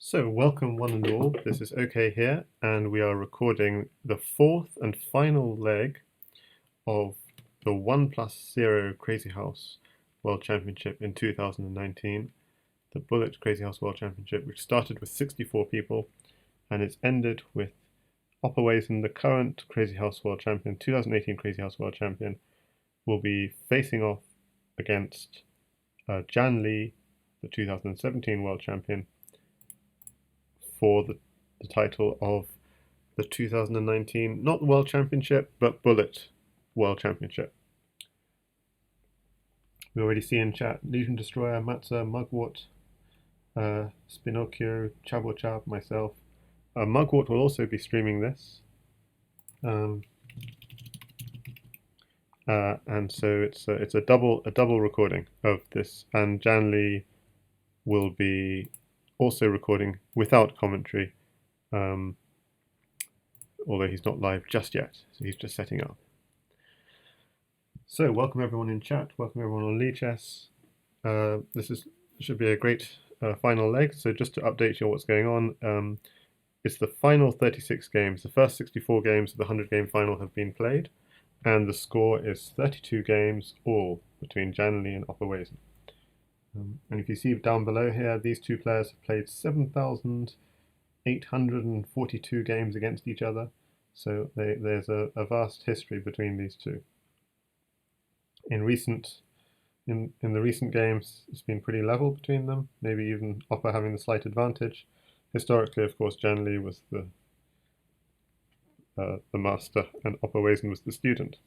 So, welcome one and all. This is OK here, and we are recording the fourth and final leg of the 1+0 Crazyhouse World Championship in 2019, the Bullet Crazyhouse World Championship, which started with 64 people and it's ended with opperwezen, the current Crazyhouse World Champion, 2018 Crazyhouse World Champion, will be facing off against JannLee, the 2017 World Champion, for the title of the 2019, not World Championship, but Bullet World Championship. We already see in chat Legion Destroyer, Matza, Mugwort, Spinocchio, Chab, myself. Mugwort will also be streaming this. And so it's a double recording of this, and JannLee will be also recording without commentary, although he's not live just yet, so he's just setting up. So welcome everyone in chat, welcome everyone on Lichess. Should be a great final leg. So just to update you on what's going on, it's the final 36 games. The first 64 games of the 100-game final have been played, and the score is 32 games all between JannLee and opperwezen. And if you see down below here, these two players have played 7,842 games against each other. So there's a vast history between these two. In the recent games, it's been pretty level between them, maybe even opper having the slight advantage. Historically, of course, JannLee was the master and opperwezen was the student.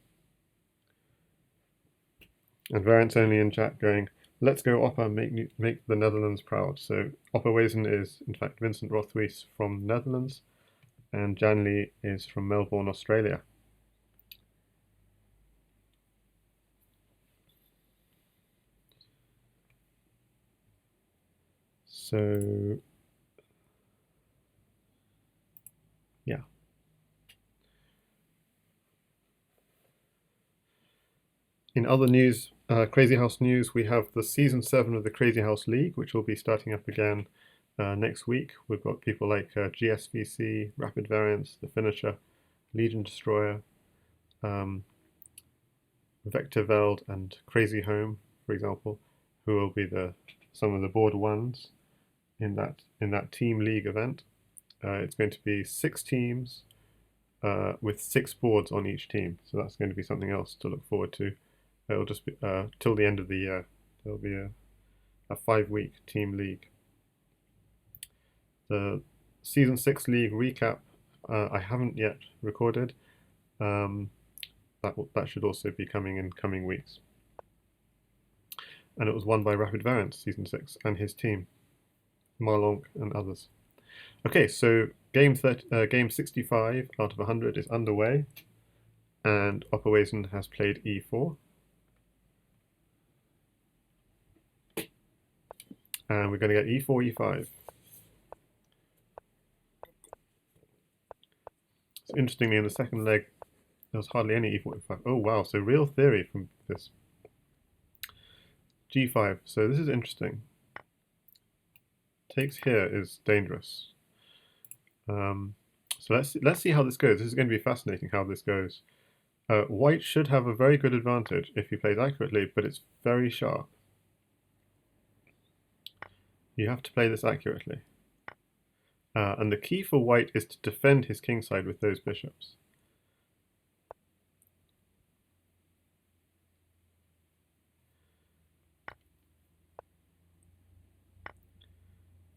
And variants only in chat going, let's go opper, make the Netherlands proud. So opperwezen is in fact Vincent Rothwies from Netherlands, and JannLee is from Melbourne, Australia. So yeah. In other news, Crazyhouse news, we have the Season 7 of the Crazyhouse League, which will be starting up again next week. We've got people like GSVC, Rapid Variants, The Finisher, Legion Destroyer, Vectorveld and Crazy Home, for example, who will be some of the board ones in that team league event. It's going to be 6 teams with 6 boards on each team, so that's going to be something else to look forward to. It'll just be till the end of the year. There'll be a 5-week team league. The Season 6 league recap I haven't yet recorded. That should also be coming in coming weeks. And it was won by Rapid Variants, Season 6, and his team, Marlonk and others. Okay, so game 65 out of 100 is underway, and opperwezen has played e4. And we're going to get e4, e5. So interestingly, in the second leg, there was hardly any e4, e5. Oh wow, so real theory from this. g5, so this is interesting. Takes here is dangerous. So let's see how this goes. This is going to be fascinating how this goes. White should have a very good advantage if he plays accurately, but it's very sharp. You have to play this accurately. And the key for white is to defend his kingside with those bishops.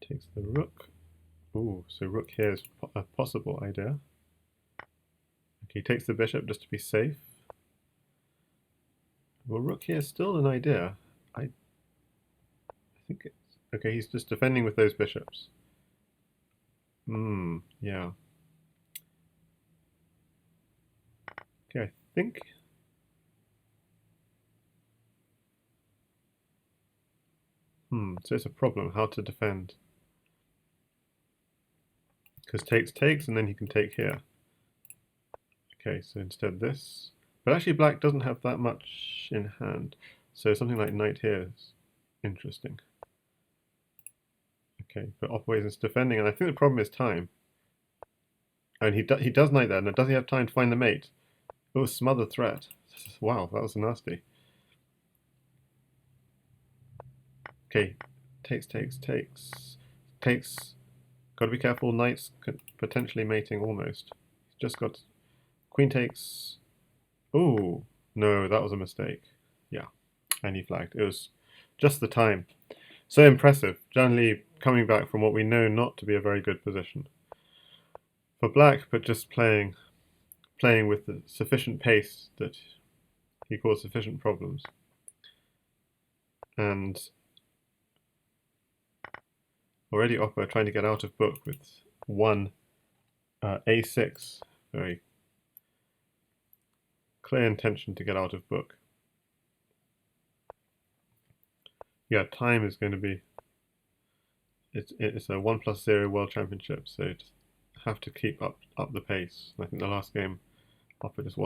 Takes the rook. Ooh, so rook here is a possible idea. Okay, takes the bishop just to be safe. Well, rook here is still an idea. I think it's okay. He's just defending with those bishops. Yeah. Okay, I think. So it's a problem how to defend. Because takes, and then he can take here. Okay, so instead this. But actually black doesn't have that much in hand. So something like knight here is interesting. Okay, but opperwezen's defending, and I think the problem is time. And he does knight there. Now, does he have time to find the mate? Oh, smothered threat. Wow, that was nasty. Okay, takes. Got to be careful. Knights potentially mating almost. Just got queen takes. Oh no, that was a mistake. Yeah, and he flagged. It was just the time. So impressive. JannLee coming back from what we know not to be a very good position for black, but just playing with the sufficient pace that he caused sufficient problems. And already Opper trying to get out of book with one a6. Very clear intention to get out of book. Yeah, time is going to be. It's a 1+0 World Championship, so you just have to keep up the pace. I think the last game, Opper just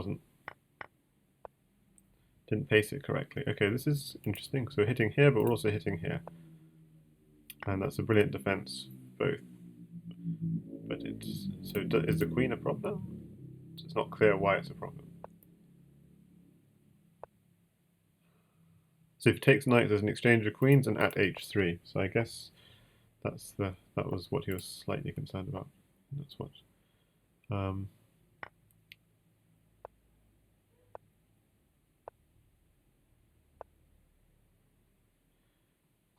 didn't pace it correctly. Okay, this is interesting. So we're hitting here, but we're also hitting here, and that's a brilliant defense, both. But is the queen a problem? It's not clear why it's a problem. So if he takes knight, there's an exchange of queens and at h3. So I guess that was what he was slightly concerned about. That's what.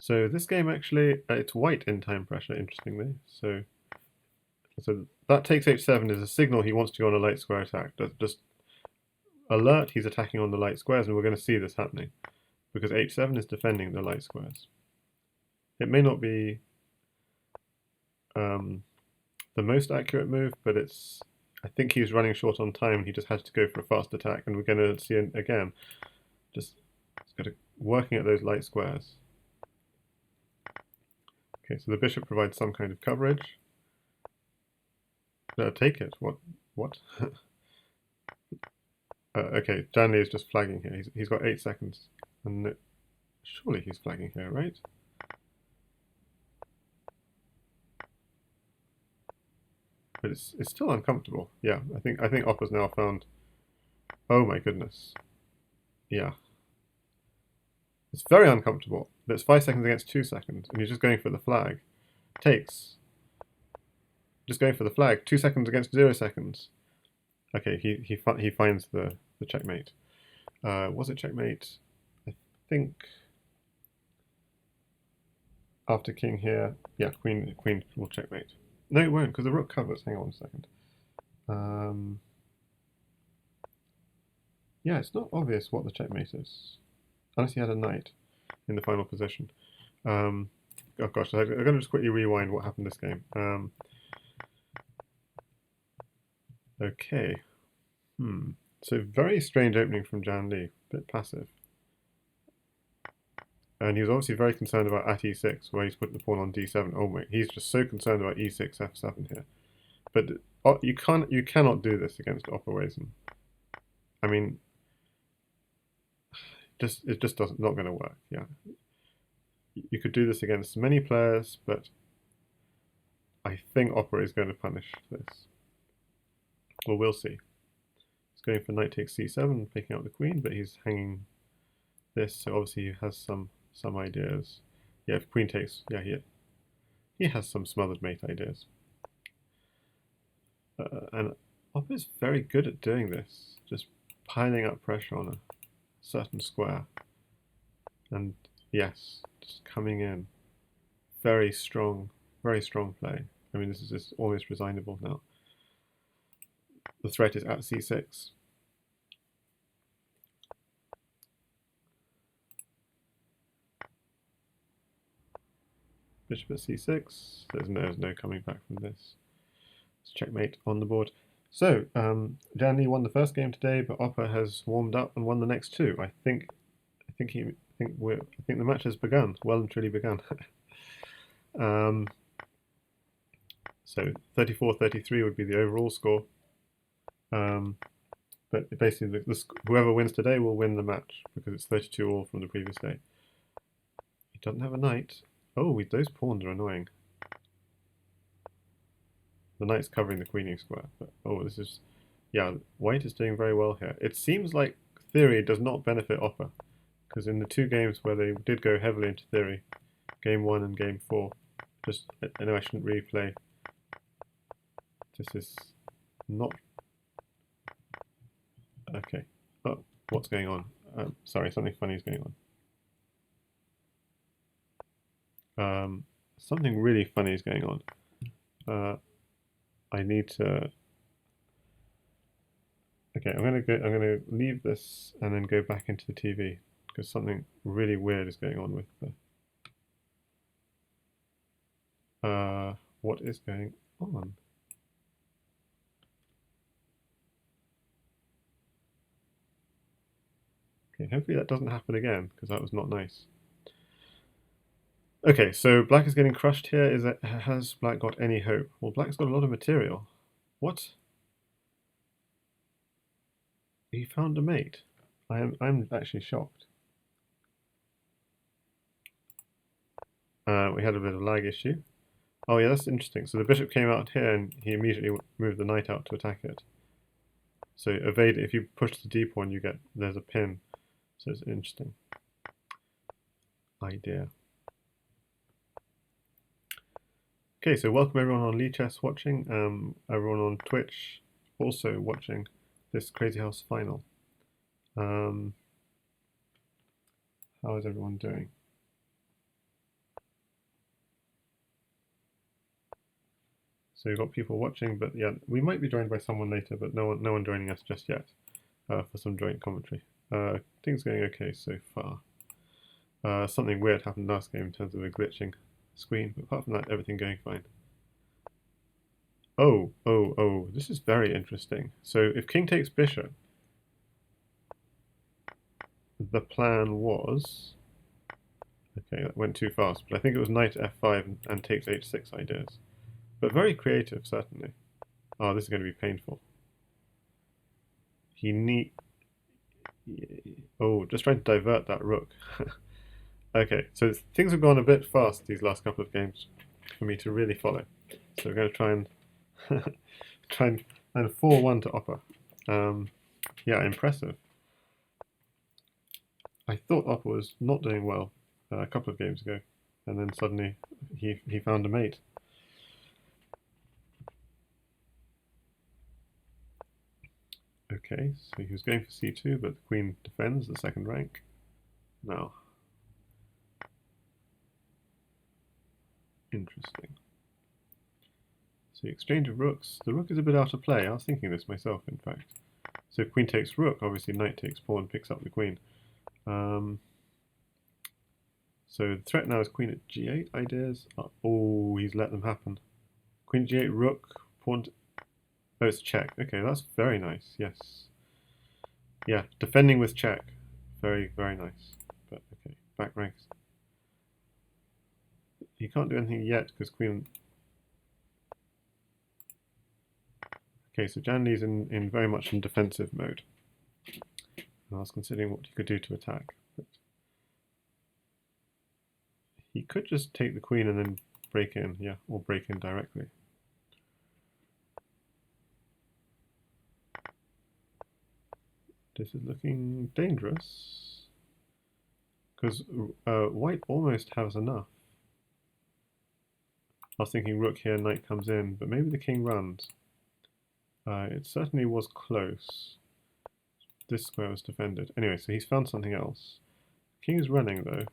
So this game actually, it's white in time pressure, interestingly. So that takes h7 is a signal he wants to go on a light square attack. Just alert, he's attacking on the light squares, and we're going to see this happening because h7 is defending the light squares. It may not be the most accurate move, but I think he's running short on time. He just has to go for a fast attack, and we're going to see it again. Just working at those light squares. Okay, so the bishop provides some kind of coverage. Take it. What? Okay, JannLee is just flagging here. He's got 8 seconds, and surely he's flagging here, right? But it's still uncomfortable. Yeah, I think Opper's now found. Oh my goodness. Yeah. It's very uncomfortable. It's 5 seconds against 2 seconds, and he's just going for the flag. Takes. Just going for the flag. 2 seconds against 0 seconds. Okay, he finds the checkmate. Was it checkmate? I think after king here. Yeah, queen will checkmate. No, it won't, because the rook covers. Hang on a second. Yeah, it's not obvious what the checkmate is, unless he had a knight in the final position. Oh gosh, I'm going to just quickly rewind what happened this game. Okay. So very strange opening from JannLee, a bit passive. And he was obviously very concerned about at e6, where he's put the pawn on d7. Oh my, he's just so concerned about e6, f7 here. But you cannot do this against opperwezen. I mean, it just not going to work. Yeah, you could do this against many players, but I think Opper is going to punish this. Well, we'll see. He's going for knight takes c7, picking up the queen, but he's hanging this, so obviously he has some ideas. Yeah, if queen takes, yeah, he has some smothered mate ideas. And Opper is very good at doing this, just piling up pressure on a certain square. And yes, just coming in. Very strong play. I mean, this is just almost resignable now. The threat is at c6. Bishop at c6. There's no coming back from this. It's checkmate on the board. So, JannLee won the first game today, but Opper has warmed up and won the next two. I think the match has begun, well and truly begun. So 34-33 would be the overall score. But basically, whoever wins today will win the match because it's 32 all from the previous day. He doesn't have a knight. Oh, those pawns are annoying. The knight's covering the queening square. But, oh, this is... Yeah, white is doing very well here. It seems like theory does not benefit opper, because in the two games where they did go heavily into theory, game 1 and game 4, I know I shouldn't really play. This is not... Okay. Oh, what's going on? Sorry, something funny is going on. Something really funny is going on. I need to... Okay, I'm gonna leave this and then go back into the TV because something really weird is going on with the... what is going on? Okay, hopefully that doesn't happen again because that was not nice. Okay, so black is getting crushed here. Has black got any hope? Well, black's got a lot of material. What? He found a mate. I'm actually shocked. We had a bit of lag issue. Oh yeah, that's interesting. So the bishop came out here and he immediately moved the knight out to attack it. So evade, if you push the d pawn, there's a pin. So it's an interesting idea. Okay, so welcome everyone on Lichess watching, everyone on Twitch also watching this Crazyhouse final. How is everyone doing? So you've got people watching, but yeah, we might be joined by someone later, but no one joining us just yet for some joint commentary. Things going okay so far. Something weird happened last game in terms of a glitching screen, but apart from that, everything going fine. Oh, this is very interesting. So if king takes bishop, the plan was... Okay, that went too fast, but I think it was knight f5 and takes h6 ideas. But very creative, certainly. Oh, this is going to be painful. Oh, just trying to divert that rook. Okay, so things have gone a bit fast these last couple of games for me to really follow. So we're going to try and and 4-1 to opper. Yeah, impressive. I thought opper was not doing well a couple of games ago, and then suddenly he found a mate. Okay, so he was going for c2, but the queen defends the second rank. Now, interesting. So exchange of rooks. The rook is a bit out of play. I was thinking this myself, in fact. So queen takes rook, obviously knight takes pawn, picks up the queen. So the threat now is queen at g8 ideas. Oh, he's let them happen. Queen g8, rook, pawn... Oh, it's check. Okay, that's very nice, yes. Yeah, defending with check. Very, very nice. But okay, back ranks. He can't do anything yet because queen... Okay, so JannLee's in very much in defensive mode. And I was considering what he could do to attack. But he could just take the queen and then break in, yeah, or break in directly. This is looking dangerous. Because white almost has enough. I was thinking rook here, knight comes in, but maybe the king runs. It certainly was close. This square was defended. Anyway, so he's found something else. King is running though.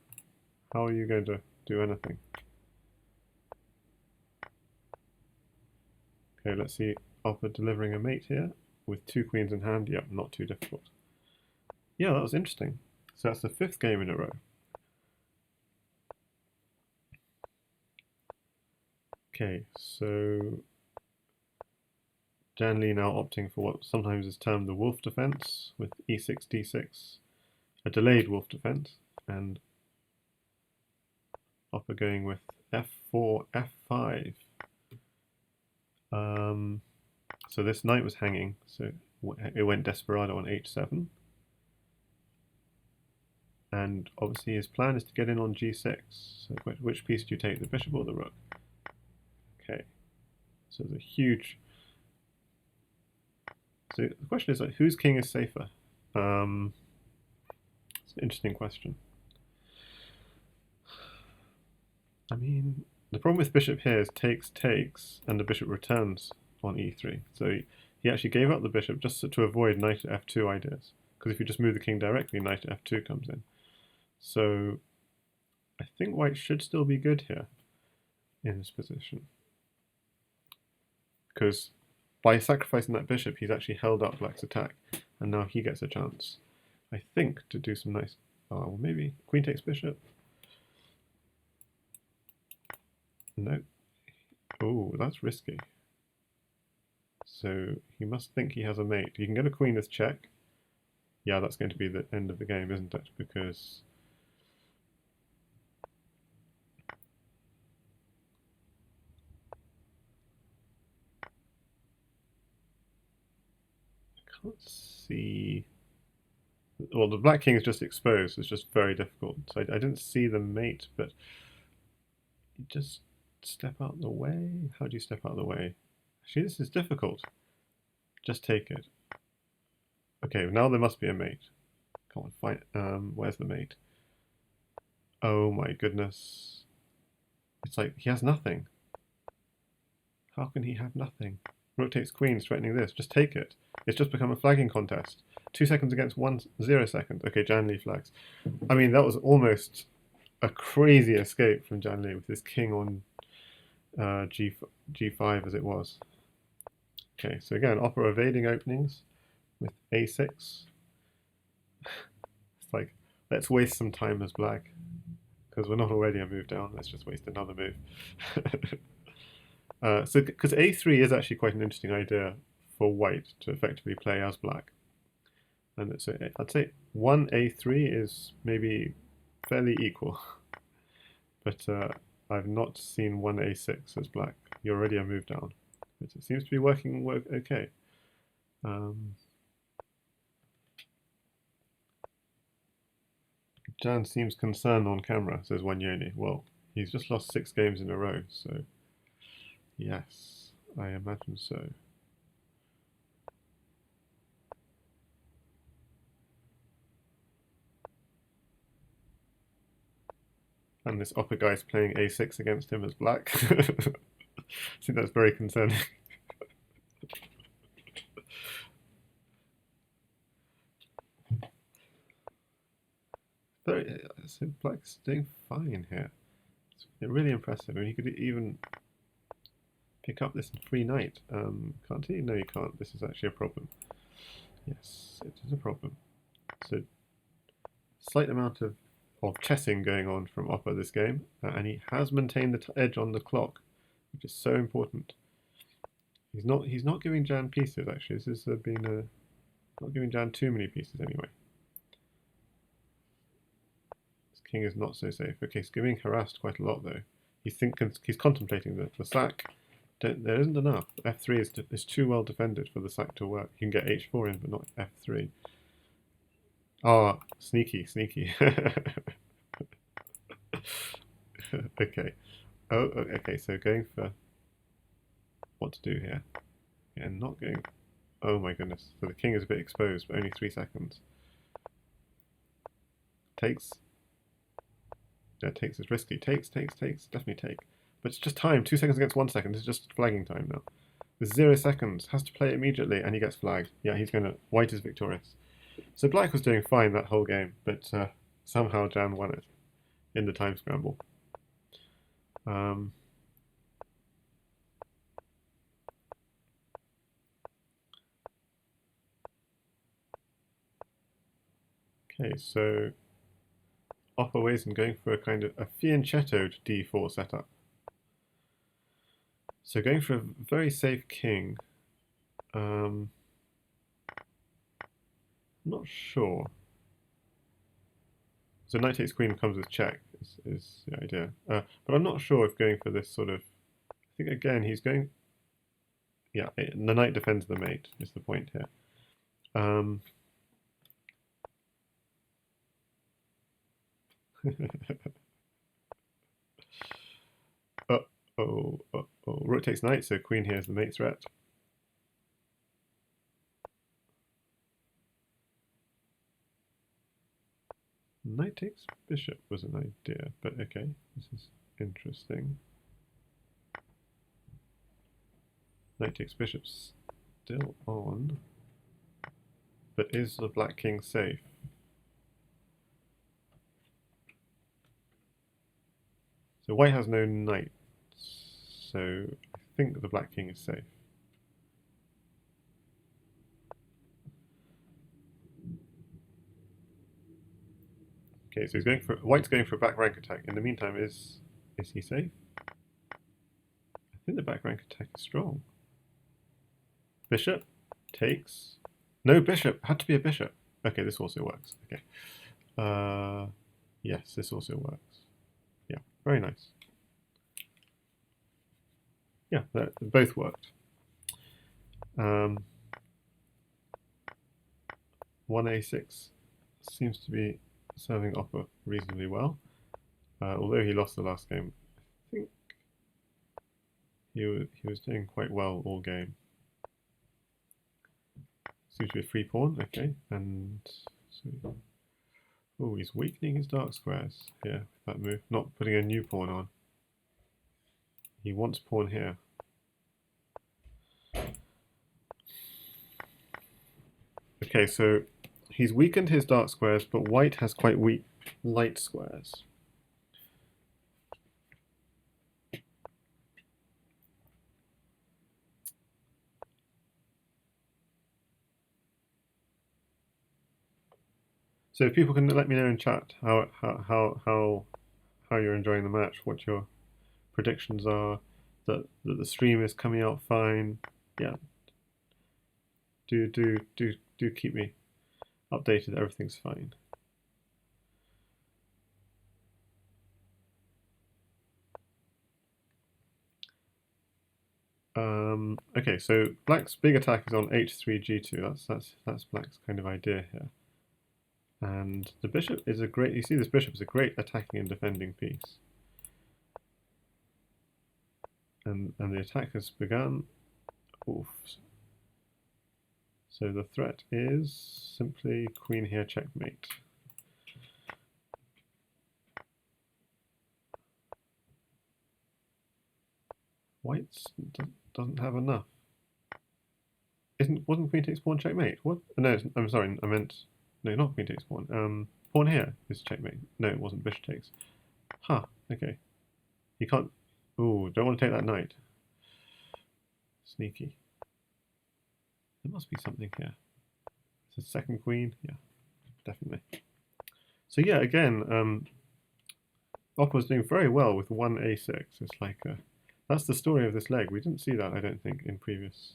How are you going to do anything? Okay, let's see opper delivering a mate here with two queens in hand. Yep, not too difficult. Yeah, that was interesting. So that's the 5th game in a row. Okay, so JannLee now opting for what sometimes is termed the wolf defense with e6, d6, a delayed wolf defense, and opper going with f4, f5. So this knight was hanging, so it went desperado on h7. And obviously his plan is to get in on g6. So which piece do you take, the bishop or the rook? Okay. So there's a huge. So the question is like, whose king is safer? It's an interesting question. I mean, the problem with bishop here is takes, and the bishop returns on e3. So he actually gave up the bishop just to avoid knight at f2 ideas. Because if you just move the king directly, knight at f2 comes in. So I think white should still be good here in this position. Because by sacrificing that bishop, he's actually held up black's attack. And now he gets a chance, I think, to do some nice... Oh, well, maybe queen takes bishop. No. Oh, that's risky. So he must think he has a mate. You can get a queen with check. Yeah, that's going to be the end of the game, isn't it? Because I can't see. Well, the black king is just exposed. It's just very difficult. So I didn't see the mate, but you just step out the way. How do you step out the way? Actually, this is difficult. Just take it. Okay, now there must be a mate. Come on, fight. Where's the mate? Oh my goodness. It's like he has nothing. How can he have nothing? Rook takes queen, threatening this. Just take it. It's just become a flagging contest. 2 seconds against 0 seconds. Okay, JannLee flags. I mean, that was almost a crazy escape from JannLee with his king on G5 as it was. Okay, so again, opera evading openings with a6. It's like, let's waste some time as black. Because we're not already a move down, let's just waste another move. So, because a3 is actually quite an interesting idea for white to effectively play as black. And so I'd say 1a3 is maybe fairly equal. But I've not seen 1a6 as black. You're already a move down. But it seems to be working okay. Jan seems concerned on camera, says Wanyoni. Well, he's just lost 6 games in a row, so yes, I imagine so. And this upper guy's playing a6 against him as black. I think that's very concerning. So black's doing fine here. It's really impressive. I mean, he could even pick up this free knight. Can't he? No, you can't. This is actually a problem. Yes, it is a problem. So, slight amount of chessing going on from Oppa this game, and he has maintained the edge on the clock, which is so important. He's not giving Jan pieces actually. This has been not giving Jan too many pieces anyway. This king is not so safe. Okay, he's getting harassed quite a lot though. He's contemplating the sack. There isn't enough. F3 is too well defended for the sack to work. You can get H4 in, but not F3. Ah, sneaky. Okay. Oh, okay. So going for what to do here, and not going. Oh my goodness. So the king is a bit exposed, but only 3 seconds. Takes. Yeah, takes is risky. Takes. Definitely take. But it's just time. 2 seconds against 1 second. It's just flagging time now. With 0 seconds, has to play immediately, and he gets flagged. Yeah, he's gonna. White is victorious. So black was doing fine that whole game, but somehow Jan won it in the time scramble. Okay, so opperwezen going for a kind of a fianchettoed d4 setup. So going for a very safe king. I'm not sure. So knight takes queen comes with check is the idea. But I'm not sure if going for this sort of... I think again he's going... Yeah, the knight defends the mate is the point here. Uh-oh. Oh, rook takes knight, so queen here is the mate threat. Knight takes bishop was an idea, but okay, this is interesting. Knight takes bishop still on, but is the black king safe? So white has no knight, so I think the black king is safe. Okay, so he's going for white's going for a back rank attack. In the meantime, is he safe? I think the back rank attack is strong. Bishop takes. No bishop. Had to be a bishop. Okay, this also works. Okay. Yes, this also works. Yeah, very nice. Yeah, both worked. 1a6 seems to be serving Opper reasonably well. Although he lost the last game, I think he was doing quite well all game. Seems to be a free pawn, okay, and so, oh, he's weakening his dark squares here with that move, not putting a new pawn on. He wants pawn here. Okay, so he's weakened his dark squares, but white has quite weak light squares. So if people can let me know in chat how you're enjoying the match, what your predictions are, that the stream is coming out fine. Yeah. Do keep me updated that everything's fine. Okay, so black's big attack is on h3 g2. That's black's kind of idea here. And the bishop is a great. You see, this bishop is a great attacking and defending piece. And the attack has begun. Oof. So the threat is simply queen here, checkmate. White doesn't have enough. Wasn't queen takes pawn checkmate? What? No, I'm sorry. I meant no, not queen takes pawn. Pawn here is checkmate. No, it wasn't. Bishop takes. Huh. Okay. You can't. Ooh, don't want to take that knight. Sneaky. There must be something here. It's a second queen. Yeah, definitely. So yeah, again, Opper's doing very well with 1a6. It's like that's the story of this leg. We didn't see that, I don't think, in previous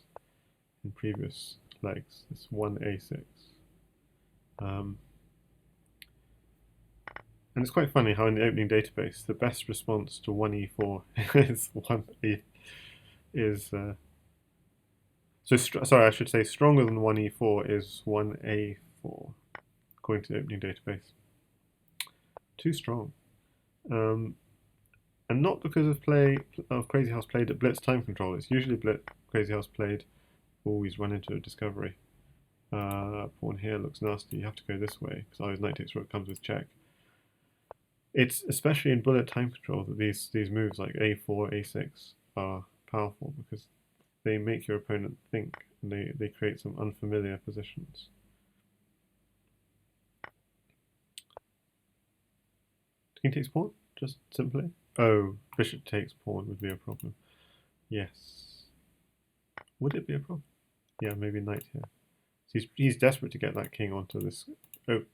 legs. This 1a6. And it's quite funny how in the opening database the best response to 1e4 is 1e sorry, I should say stronger than 1e4 is 1a4 according to the opening database. Too strong. And not because of Crazyhouse played at Blitz time control. It's usually Crazyhouse played. Always run into a discovery. Pawn here looks nasty. You have to go this way because either knight takes rook comes with check. It's especially in bullet time control that these moves like a4, a6 are powerful because they make your opponent think and they create some unfamiliar positions. King takes pawn, just simply. Oh, bishop takes pawn would be a problem. Yes. Would it be a problem? Yeah, maybe knight here. So he's desperate to get that king onto this,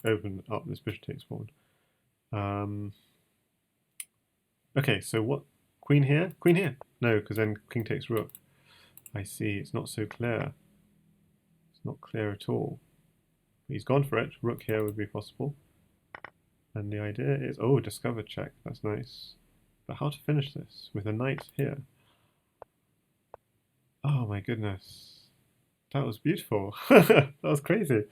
open up this bishop takes pawn. Okay, so what? Queen here? Queen here? No, because then king takes rook. I see, it's not so clear. It's not clear at all. He's gone for it. Rook here would be possible. And the idea is, oh, discover check. That's nice. But how to finish this? With a knight here. Oh my goodness. That was beautiful. That was crazy.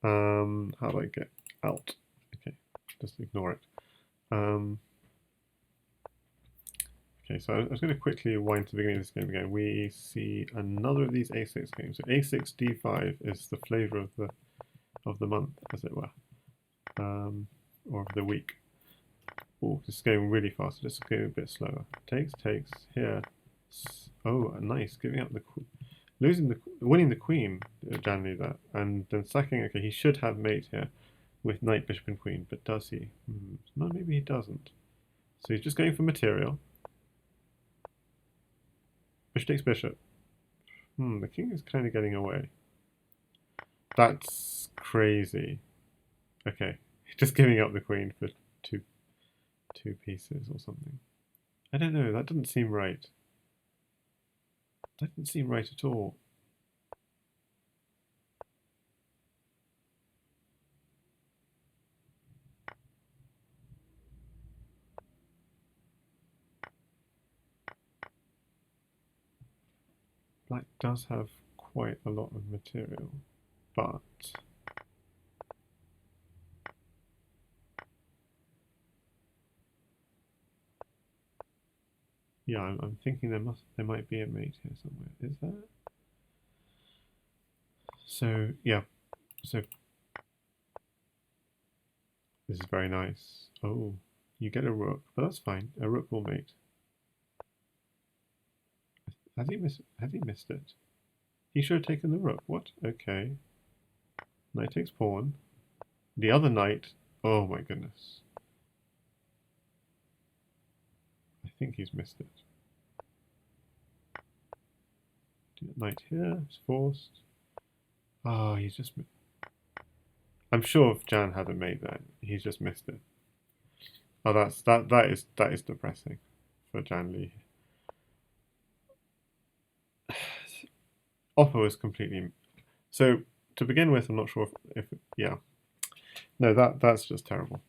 How do I get Out. Okay, just ignore it. Okay, so I was going to quickly wind to the beginning of this game again. We see another of these A6 games. So A6 D5 is the flavour of the month, as it were, or of the week. Oh, this is going really fast. Let's go a bit slower. Takes here. Oh, nice, giving up the winning the queen, JannLee that, and then sacking. Okay, he should have mate here with knight, bishop, and queen, but does he? No, maybe he doesn't. So he's just going for material. Bishop takes bishop. The king is kind of getting away. That's crazy. Okay, just giving up the queen for two pieces or something. I don't know. That doesn't seem right. That didn't seem right at all. Black does have quite a lot of material, but yeah, I'm thinking there might be a mate here somewhere. Is there? So yeah, so this is very nice. Oh, you get a rook, but that's fine. A rook will mate. Has he missed it? He should have taken the rook. What? Okay. Knight takes pawn. The other knight. Oh my goodness. I think he's missed it. Knight here. It's forced. Oh, he's just. I'm sure if Jan hadn't made that, he's just missed it. Oh, that is depressing for JannLee. Opper was completely. So to begin with, I'm not sure if yeah. No, that's just terrible.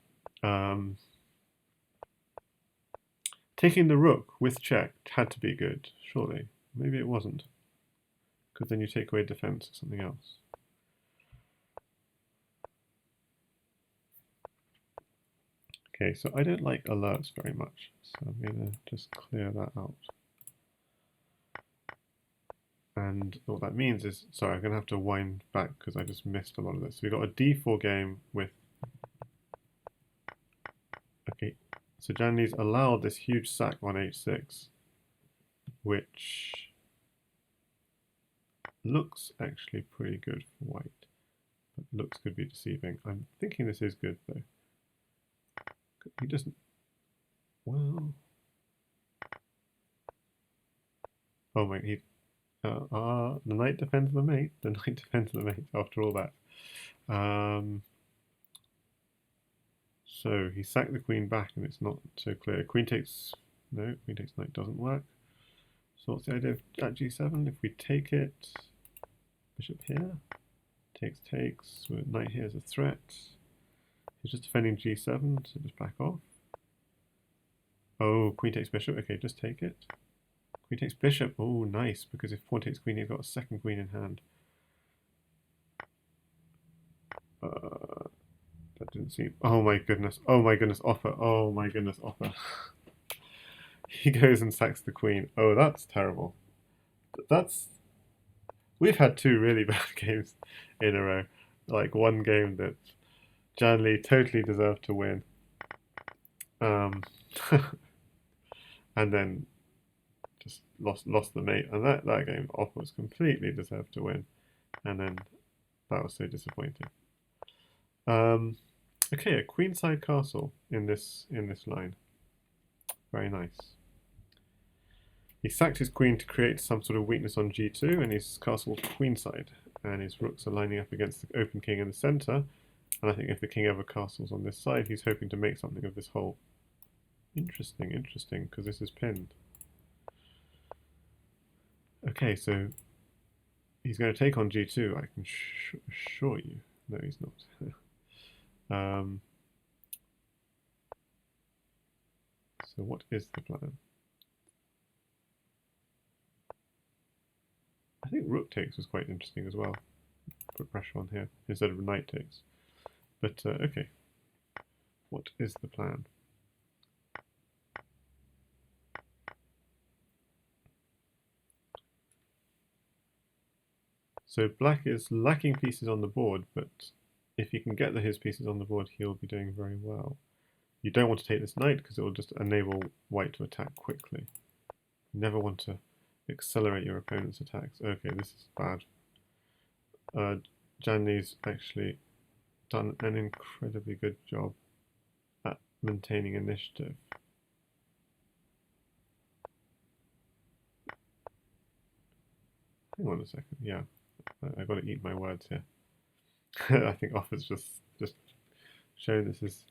Taking the rook with check had to be good, surely. Maybe it wasn't, because then you take away defense or something else. Okay, so I don't like alerts very much, so I'm going to just clear that out. And what that means is, sorry, I'm going to have to wind back because I just missed a lot of this. So we've got a d4 game with, okay, so JannLee's allowed this huge sack on h6, which looks actually pretty good for white, but looks could be deceiving. I'm thinking this is good though. He doesn't, well, oh my, the knight defends the mate. The knight defends the mate after all that. So he sacked the queen back and it's not so clear. Queen takes, no, queen takes knight doesn't work. So what's the idea of at g7? If we take it, bishop here, takes, so knight here is a threat. He's just defending g7, so just back off. Oh, queen takes bishop, okay, just take it. Queen takes bishop, oh nice, because if pawn takes queen, you've got a second queen in hand. That didn't seem, oh my goodness, Opper, oh my goodness, Opper. He goes and sacks the queen. Oh, that's terrible. We've had two really bad games in a row. Like one game that JannLee totally deserved to win. And then just lost the mate. And that game, Opper was completely deserved to win. And then that was so disappointing. Okay, a queenside castle in this line. Very nice. He sacked his queen to create some sort of weakness on g2, and his castle queenside, and his rooks are lining up against the open king in the centre. And I think if the king ever castles on this side, he's hoping to make something of this hole. Interesting, because this is pinned. Okay, so he's going to take on g2. I can assure you. No, he's not. So what is the plan? I think rook takes was quite interesting as well. Put pressure on here instead of knight takes. But okay, what is the plan? So black is lacking pieces on the board, but if he can get his pieces on the board, he'll be doing very well. You don't want to take this knight because it will just enable white to attack quickly. You never want to accelerate your opponent's attacks. Okay, this is bad. JannLee's actually done an incredibly good job at maintaining initiative. Hang on a second, yeah. I've got to eat my words here. I think Offer's just showing this is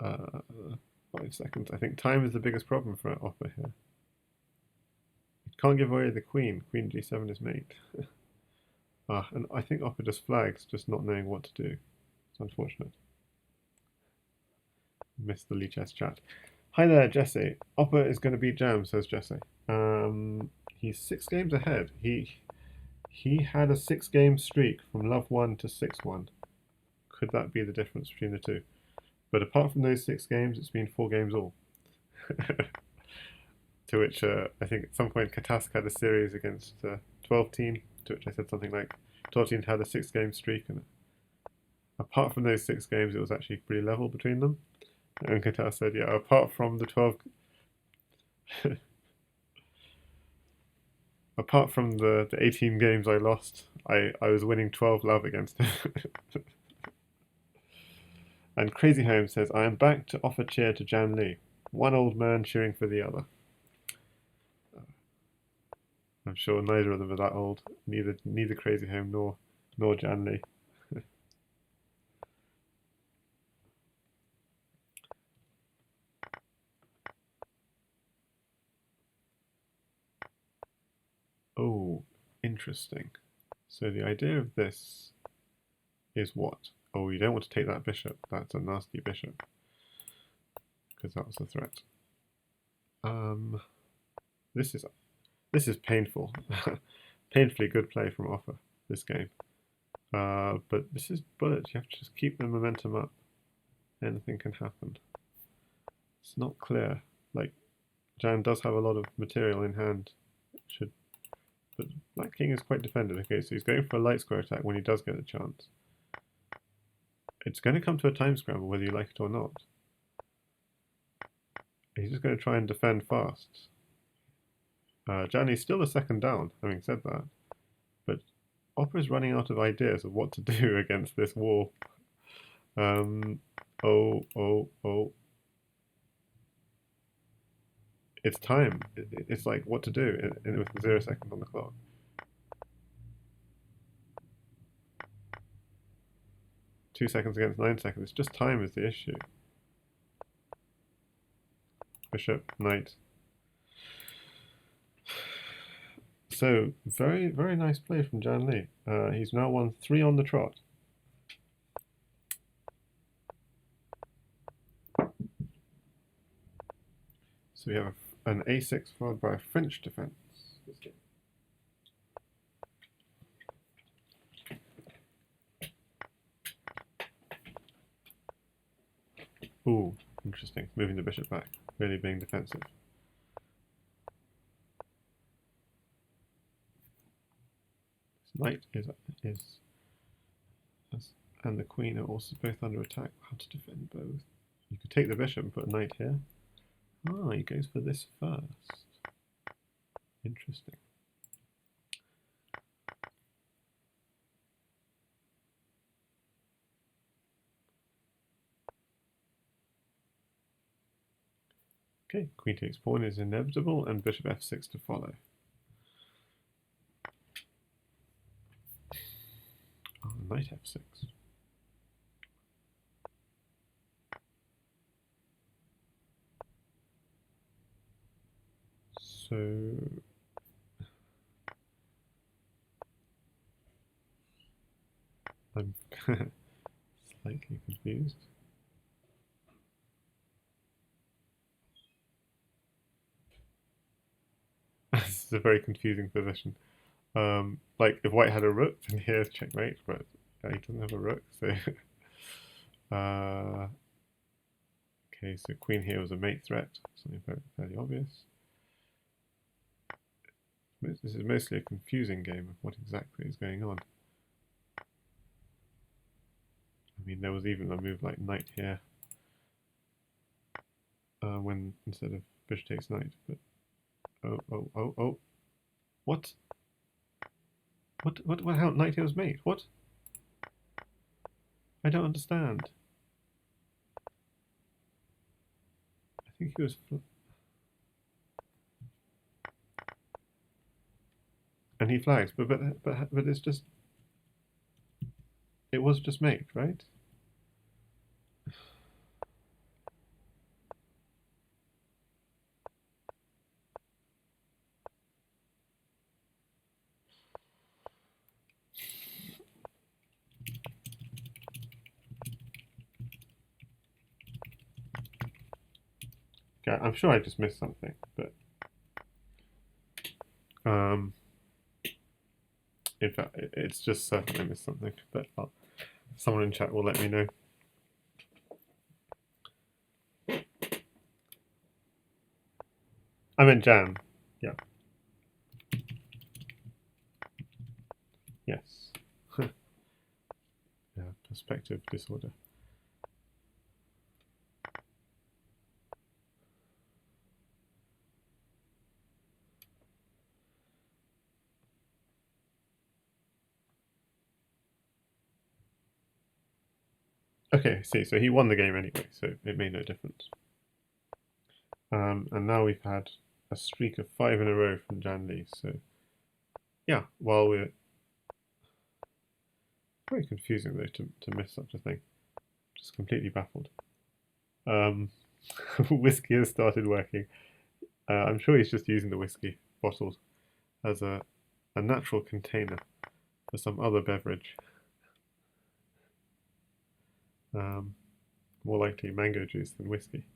5 seconds. I think time is the biggest problem for Offer here. Can't give away the queen. Queen g7 is mate. And I think Opper just flags, just not knowing what to do. It's unfortunate. Missed the Lichess chat. Hi there, Jesse. Opper is going to beat Jam, says Jesse. He's 6 games ahead. He had a 6-game streak from love 1 to 6-1. Could that be the difference between the two? But apart from those 6 games, it's been 4 games all. To which I think at some point Katask had a series against 12 Teen, to which I said something like 12 Teen had a 6-game streak, and apart from those 6 games, it was actually pretty level between them. And Katask said, yeah, apart from the 12, apart from the 18 games I lost, I was winning 12 love against him. And Crazyhouse says, I am back to offer cheer to JannLee. One old man cheering for the other. I'm sure neither of them are that old. Neither Crazyhouse nor JannLee. Oh, interesting. So the idea of this is what? Oh, you don't want to take that bishop. That's a nasty bishop. Because that was a threat. This is painful. Painfully good play from Offer, this game. But this is bullets. You have to just keep the momentum up. Anything can happen. It's not clear. Like, Jan does have a lot of material in hand. But Black King is quite defended. Okay, so he's going for a light square attack when he does get a chance. It's going to come to a time scramble whether you like it or not. He's just going to try and defend fast. JannLee's still a second down, having said that. But Opera's running out of ideas of what to do against this wall. Oh. It's time. It's like what to do with 0 seconds on the clock. Two seconds against 9 seconds. It's just time is the issue. Bishop, knight. So, very, very nice play from JannLee. He's now won 3 on the trot. So we have an a6 followed by a French defense. Ooh, interesting. Moving the bishop back, really being defensive. Knight is and the queen are also both under attack. How to defend both? You could take the bishop and put a knight here. Ah, he goes for this first. Interesting. Okay, queen takes pawn is inevitable, and bishop f6 to follow. Oh, knight f6. So I'm slightly confused. This is a very confusing position. Like if white had a rook, then here's checkmate, but he doesn't have a rook, so okay, so queen here was a mate threat, something fairly obvious. This is mostly a confusing game of what exactly is going on. I mean, there was even a move like knight here, when instead of bishop takes knight, but oh, what? What, how knight here was mate? What? I don't understand. I think he was... And he flags, but it's just... It was just mate, right? Okay, I'm sure I just missed something, but... in fact, it's just certain I missed something, but someone in chat will let me know. I meant Jan. Yeah. Yes. Yeah, perspective disorder. Okay, see, so he won the game anyway, so it made no difference. And now we've had a streak of 5 in a row from JannLee, so yeah, while we're... Very confusing though to miss such a thing. Just completely baffled. Whiskey has started working. I'm sure he's just using the whiskey bottled as a natural container for some other beverage. More likely mango juice than whiskey.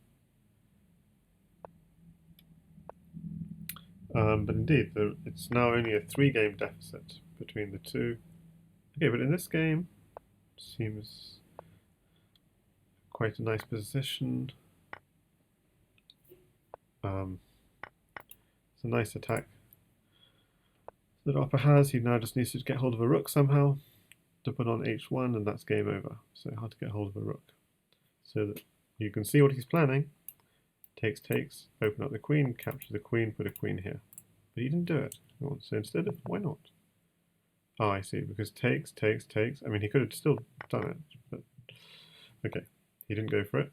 But indeed, it's now only a 3-game deficit between the two. Okay, but in this game, seems quite a nice position. It's a nice attack that Opper has. He now just needs to get hold of a rook somehow to put on h1, and that's game over. So hard to get hold of a rook. So that you can see what he's planning. Takes, open up the queen, capture the queen, put a queen here. But he didn't do it. So instead of, why not? Oh, I see, because takes. I mean, he could have still done it, but okay. He didn't go for it.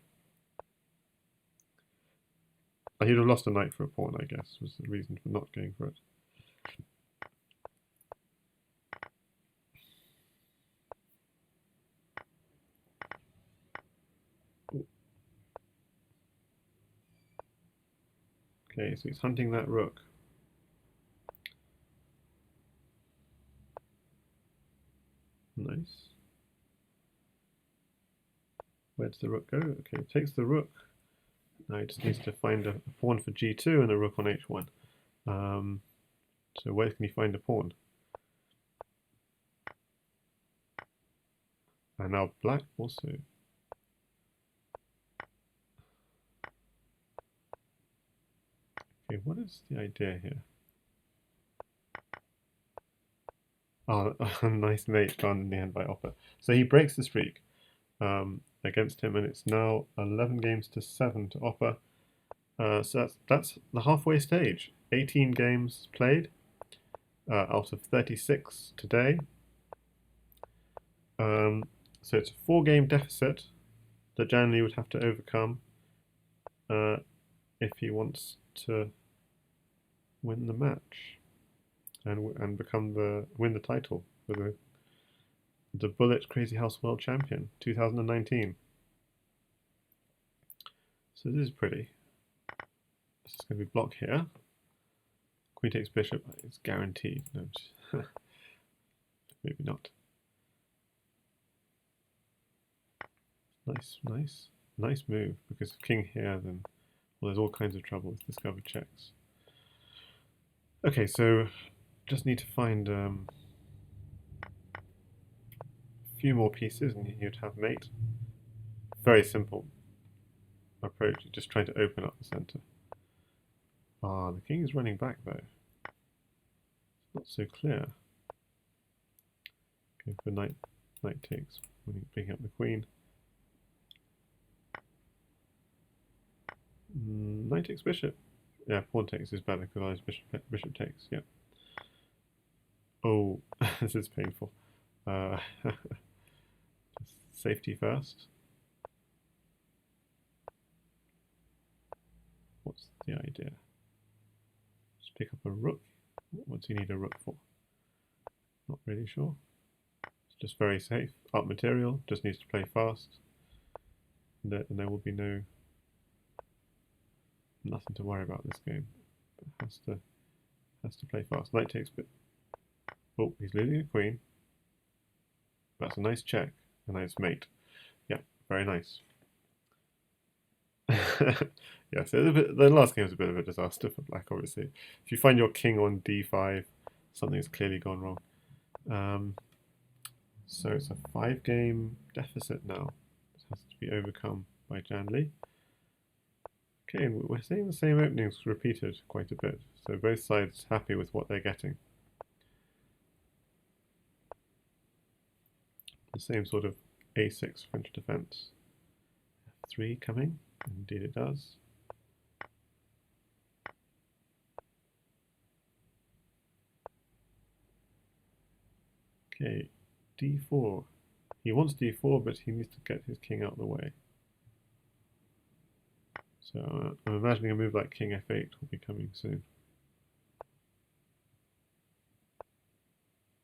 He'd have lost a knight for a pawn, I guess, was the reason for not going for it. Okay, so he's hunting that rook. Nice. Where does the rook go? Okay, takes the rook. Now he just needs to find a pawn for g2 and a rook on h1. So where can he find a pawn? And now black also. Okay, what is the idea here? Oh, a nice mate found in the end by Opper. So he breaks the streak against him, and it's now 11 games to 7 to Opper. So that's the halfway stage. 18 games played out of 36 today. So it's a 4-game deficit that JannLee would have to overcome if he wants to win the match and win the title for the Bullet Crazyhouse World Champion 2019. So this is pretty. This is going to be blocked here. Queen takes bishop. It's guaranteed. No, maybe not. Nice move, because king here, then well, there's all kinds of trouble with discovered checks. Okay, so just need to find a few more pieces and you'd have mate. Very simple approach, just trying to open up the center. Ah, the king is running back though. It's not so clear. Going for knight takes, picking up the queen. Knight takes bishop. Yeah, pawn takes is better because I bishop takes. Yeah. Oh, this is painful. Safety first. What's the idea? Just pick up a rook. What do you need a rook for? Not really sure. It's just very safe. Up material, just needs to play fast. And there will be nothing to worry about this game. But has to play fast. Knight takes bit. Oh, he's losing a queen. That's a nice check. A nice mate. Yeah, very nice. Yeah, so the last game was a bit of a disaster for black, obviously. If you find your king on d5, something's clearly gone wrong. So it's a 5-game deficit now. This has to be overcome by JannLee. Okay, and we're seeing the same openings repeated quite a bit, so both sides happy with what they're getting. The same sort of a6 French defense. F3 coming, indeed it does. Okay, d4. He wants d4, but he needs to get his king out of the way. So I'm imagining a move like king f8 will be coming soon.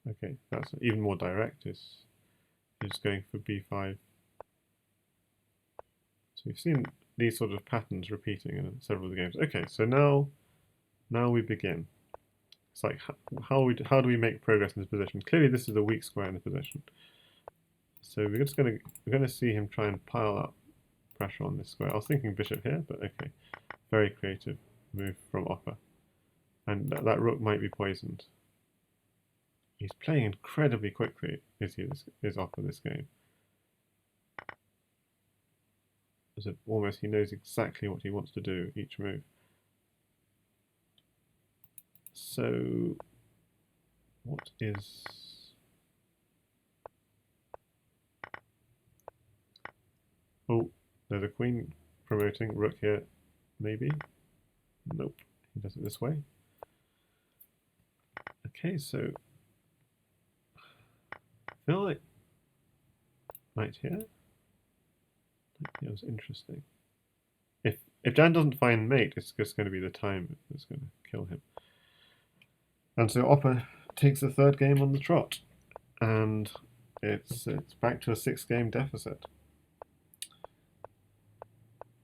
Okay, that's even more direct. Is going for b5. So we've seen these sort of patterns repeating in several of the games. Okay, so now we begin. It's like how do we make progress in this position? Clearly, this is a weak square in the position. So we're gonna see him try and pile up pressure on this square. I was thinking bishop here, but okay, very creative move from Opper, and that rook might be poisoned. He's playing incredibly quickly. Is Opper this game? As almost he knows exactly what he wants to do each move. So what is oh, there's a queen promoting, rook here, maybe? Nope, he does it this way. Okay, so I feel like knight here. That was interesting. If Jan doesn't find mate, it's just going to be the time that's going to kill him. And so Opper takes the 3rd game on the trot, and it's back to a 6-game deficit.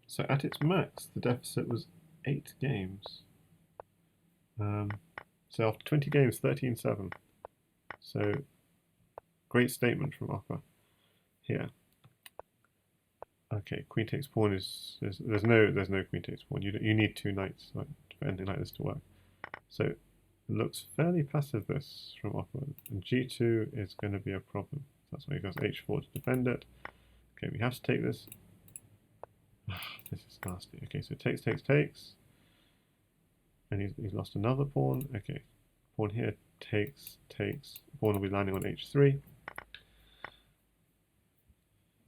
So at its max, the deficit was 8 games. So after 20 games, 13-7. So great statement from Opper here. Okay, queen takes pawn there's no queen takes pawn. You need 2 knights for anything like this to work. So it looks fairly passive this from Opper, and g2 is going to be a problem. That's why he goes h4 to defend it. Okay, we have to take this. This is nasty. Okay, so takes, and he's lost another pawn. Okay, pawn here takes. Pawn will be landing on h3.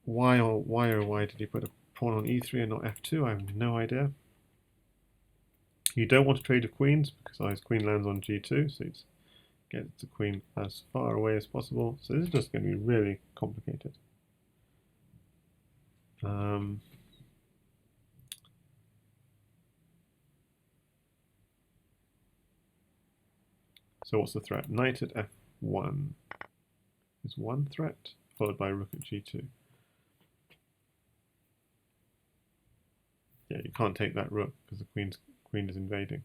Why did he put a pawn on e3 and not f2? I have no idea. You don't want to trade of queens because his queen lands on g2, so he's get the queen as far away as possible. So this is just going to be really complicated. So what's the threat? Knight at f1 is one threat, followed by rook at g2. Yeah, you can't take that rook because the queen is invading.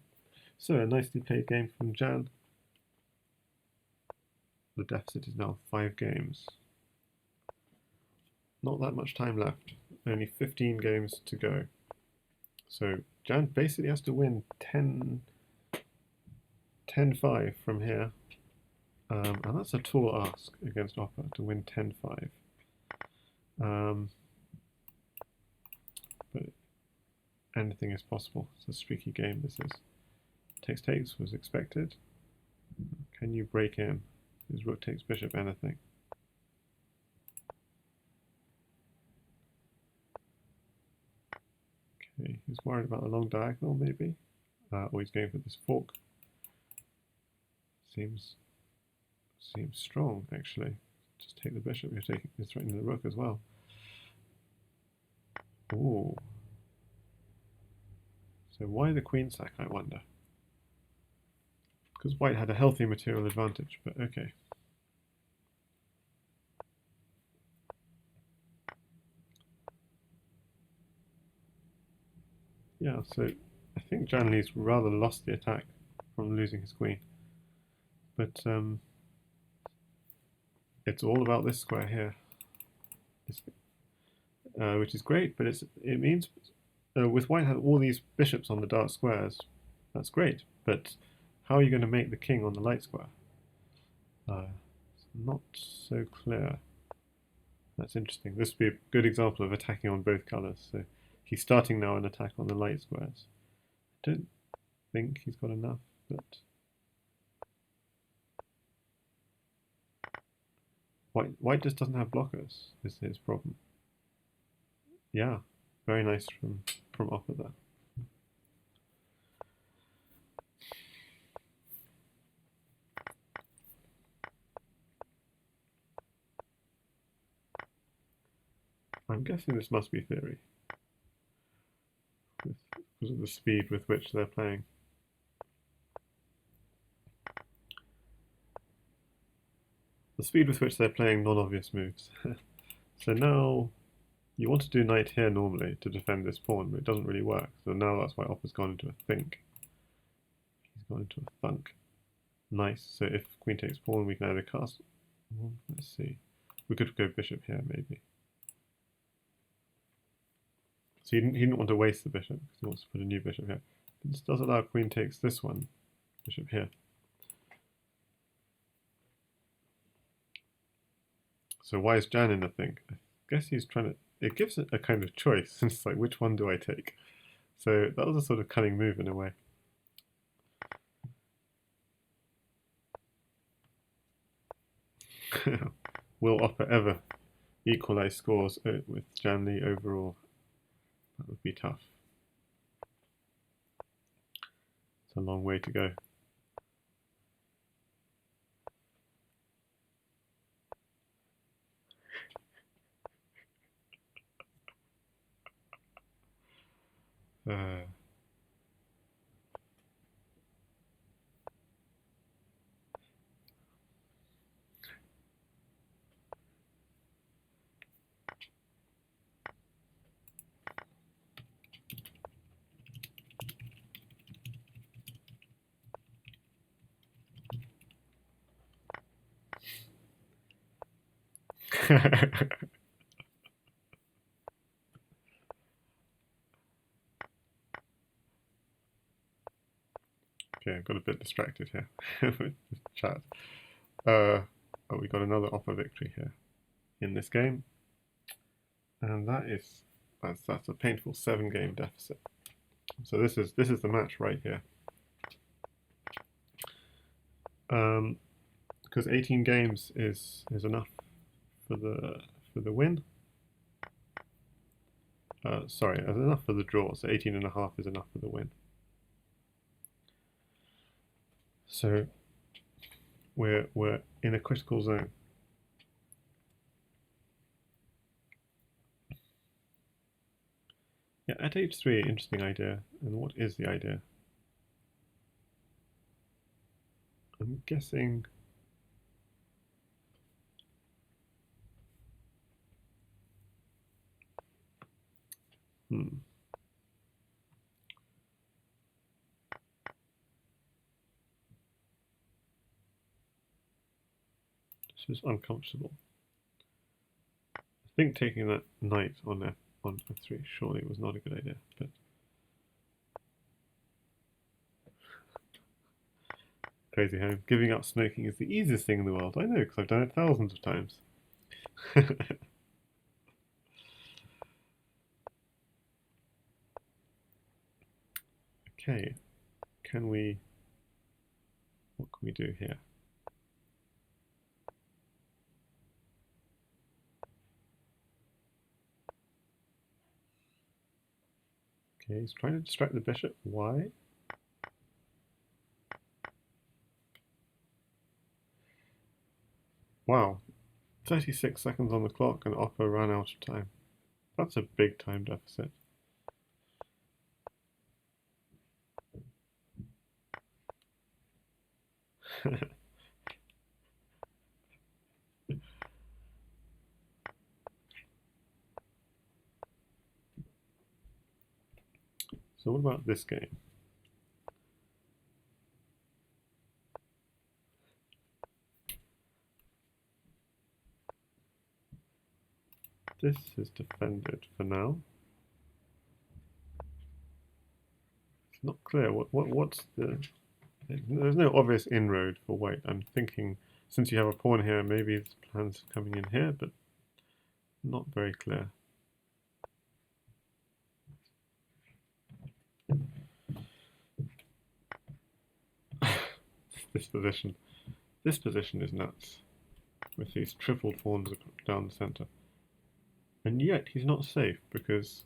So a nicely played game from Jan. The deficit is now 5 games. Not that much time left. Only 15 games to go. So Jan basically has to win 10-5 from here And that's a tall ask against Opper to win 10-5. But anything is possible. It's a streaky game, this is. Takes was expected. Can you break in? His rook takes bishop, anything. Okay, he's worried about the long diagonal, maybe. Or he's going for this fork. Seems strong, actually. Just take the bishop. You're threatening the rook as well. Ooh. So why the queen sack, I wonder? Because white had a healthy material advantage, but okay. Yeah, so I think JannLee's rather lost the attack from losing his queen. But it's all about this square here, which is great, but it means with white had all these bishops on the dark squares, that's great, but how are you going to make the king on the light square? It's not so clear. That's interesting. This would be a good example of attacking on both colours. So he's starting now an attack on the light squares. I don't think he's got enough, but white just doesn't have blockers, is his problem. Yeah, very nice from Opper there. I'm guessing this must be theory, because of the speed with which they're playing. The speed with which they're playing non-obvious moves. So now you want to do knight here normally to defend this pawn, but it doesn't really work. So now that's why Opper's gone into a think. He's gone into a thunk. Nice. So if queen takes pawn, we can either cast. Well, let's see. We could go bishop here, maybe. So he didn't want to waste the bishop because he wants to put a new bishop here. But this does allow queen takes this one, bishop here. So why is Jan in the think? I guess he's trying to. It gives it a kind of choice. It's like, which one do I take? So that was a sort of cunning move in a way. Will Opper ever equalize scores with JannLee overall? That would be tough. It's a long way to go. Okay, I got a bit distracted here with chat. Oh, we got another Opper victory here in this game, and that's a painful 7-game deficit. So this is the match right here. Because 18 games is enough for the win. Sorry, enough for the draw. So 18.5 is enough for the win. So we're in a critical zone. Yeah, at h3, interesting idea. And what is the idea? I'm guessing. This is uncomfortable. I think taking that knight on f3 surely was not a good idea, but Crazyhouse. Giving up smoking is the easiest thing in the world. I know, because I've done it thousands of times. Okay, what can we do here? Okay, he's trying to distract the bishop. Why? Wow, 36 seconds on the clock and Oppo ran out of time. That's a big time deficit. So what about this game? This is defended for now. It's not clear what's the. There's no obvious inroad for white. I'm thinking since you have a pawn here, maybe the plan's coming in here, but not very clear. This position is nuts, with these triple pawns down the center. And yet he's not safe because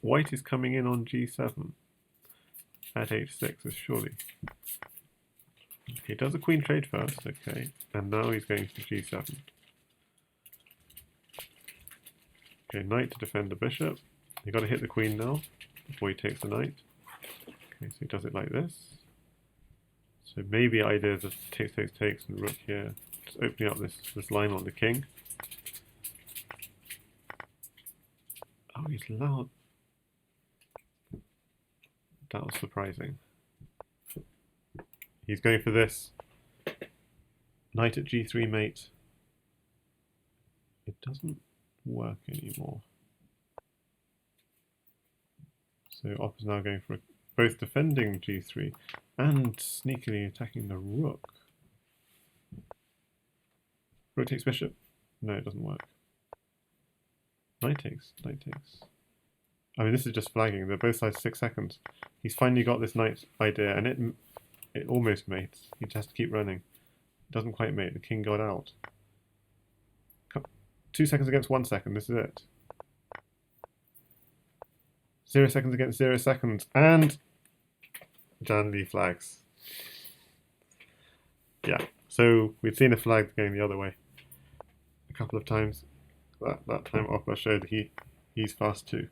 white is coming in on g7 at h6, surely. He does a queen trade first, okay, and now he's going to g7. Okay, knight to defend the bishop. You've got to hit the queen now before he takes the knight. Okay, so he does it like this. So maybe ideas of takes, takes, takes, and rook here. Just opening up this line on the king. Oh, he's loud. That was surprising. He's going for this. Knight at g3 mate. It doesn't work anymore. So Op is now going for both defending g3 and sneakily attacking the rook. Rook takes bishop. No, it doesn't work. Knight takes, knight takes. I mean, this is just flagging. They're both sides 6 seconds. He's finally got this knight idea, and it almost mates. He just has to keep running. It doesn't quite mate. The king got out. 2 seconds against 1 second. This is it. 0 seconds against 0 seconds. And JannLee flags. Yeah, so we've seen a flag going the other way a couple of times. That time Oppa showed he's fast too.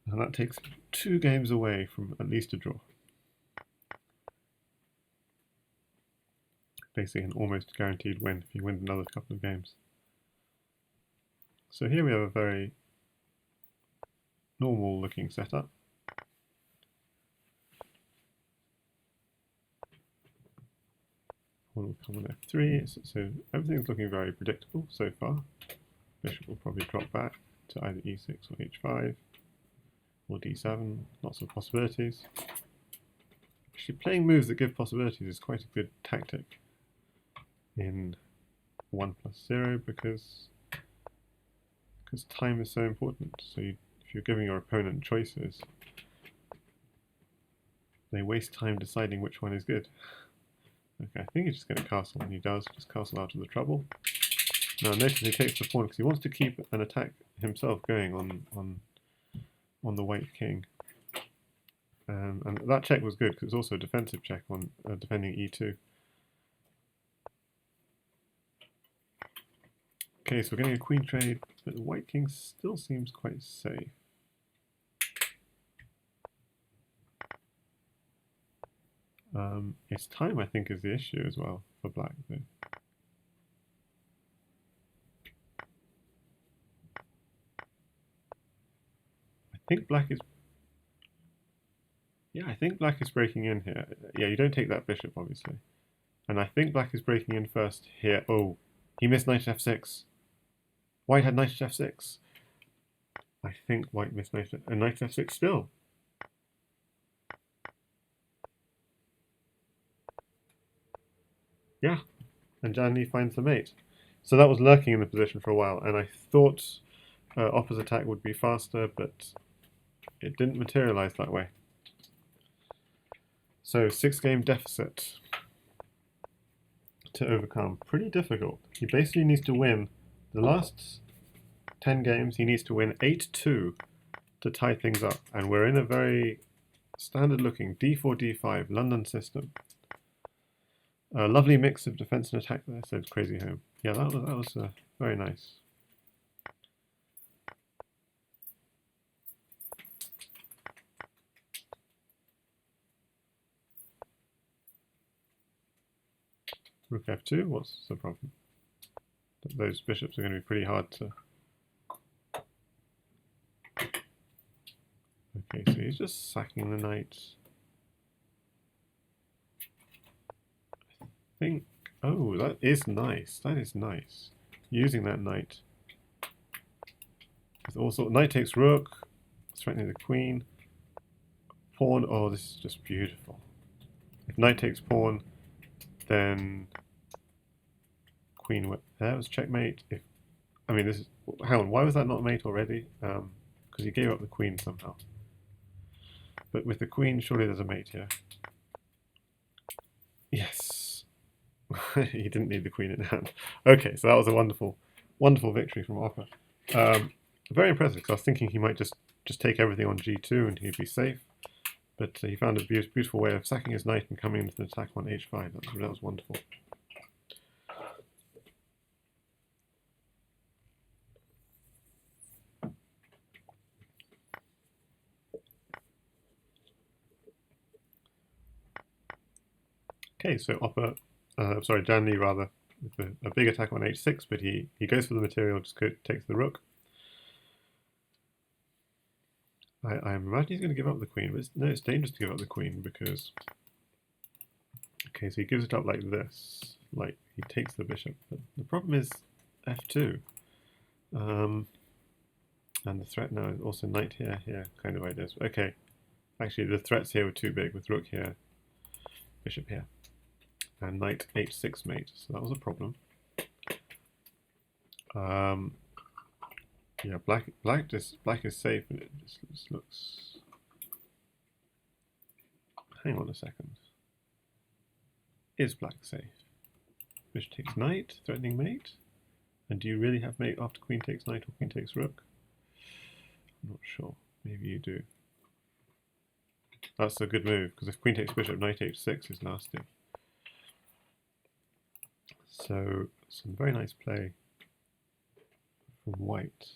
And that takes 2 games away from at least a draw. Basically an almost guaranteed win if you win another couple of games. So here we have a very normal looking setup. Pawn will come on f3, so everything's looking very predictable so far. Bishop will probably drop back to either e6 or h5 or d7, lots of possibilities. Actually, playing moves that give possibilities is quite a good tactic in 1+0 because time is so important. So if you're giving your opponent choices, they waste time deciding which one is good. Okay, I think he's just going to castle, and he does just castle out of the trouble. Now notice he takes the pawn because he wants to keep an attack himself going on the white king. And that check was good because it's also a defensive check on defending e2. Okay, so we're getting a queen trade, but the white king still seems quite safe. It's time, I think, is the issue as well for black, though. I think black is... Yeah, I think black is breaking in here. Yeah, you don't take that bishop, obviously. And I think black is breaking in first here. Oh, he missed knight at f6. White had knight at f6. I think white missed knight at f6 still. Yeah, and JannLee finds the mate. So that was lurking in the position for a while, and I thought Opper's attack would be faster, but it didn't materialize that way. So 6-game deficit to overcome. Pretty difficult. He basically needs to win the last 10 games. He needs to win 8-2 to tie things up, and we're in a very standard-looking D4, D5 London system. A lovely mix of defense and attack there, says Crazyhouse. Yeah, that was very nice. Rook F2, what's the problem? Those bishops are going to be pretty hard to... Okay, so he's just sacking the knight. I think... Oh, that is nice. That is nice. Using that knight. With also, knight takes rook, threatening the queen. Pawn, oh, this is just beautiful. If knight takes pawn, then queen, there was checkmate. If, I mean, this is, hang on, why was that not mate already? Because he gave up the queen somehow. But with the queen, surely there's a mate here. Yes. He didn't need the queen in hand. Okay, so that was a wonderful, wonderful victory from Opper. Very impressive, because I was thinking he might just take everything on g2 and he'd be safe. But he found a beautiful way of sacking his knight and coming into the attack on h5. That was wonderful. Okay, so Opper, sorry, JannLee rather, with a big attack on h6, but he goes for the material, just takes the rook. I imagine he's going to give up the queen, but no, it's dangerous to give up the queen because... Okay, so he gives it up like this, like he takes the bishop. But the problem is f2. And the threat now is also knight here, kind of ideas. Okay, actually the threats here were too big with rook here, bishop here. And knight h6 mate, so that was a problem. Yeah, black is safe, and it just looks... Hang on a second. Is black safe? Bishop takes knight, threatening mate. And do you really have mate after queen takes knight or queen takes rook? I'm not sure. Maybe you do. That's a good move, because if queen takes bishop, knight h6 is nasty. So, some very nice play from white.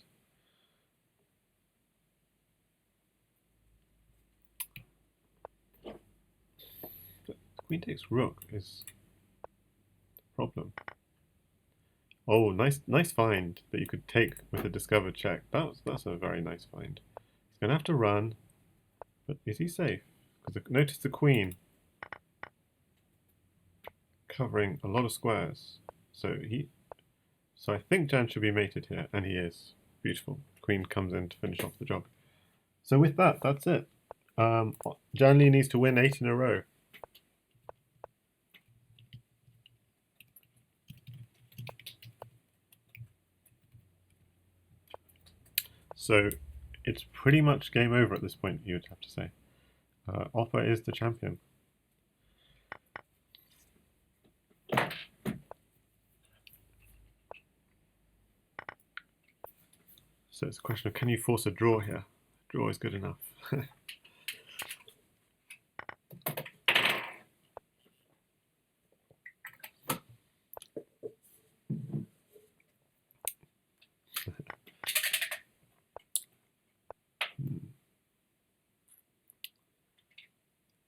But queen takes rook is the problem. Oh, nice find that you could take with a discovered check. That's a very nice find. He's going to have to run, but is he safe? Because notice the queen covering a lot of squares. So I think Jan should be mated here, and he is. Beautiful. Queen comes in to finish off the job. So with that, that's it. JannLee needs to win 8 in a row. So it's pretty much game over at this point, you would have to say. Opper is the champion. So it's a question of, can you force a draw here? Draw is good enough.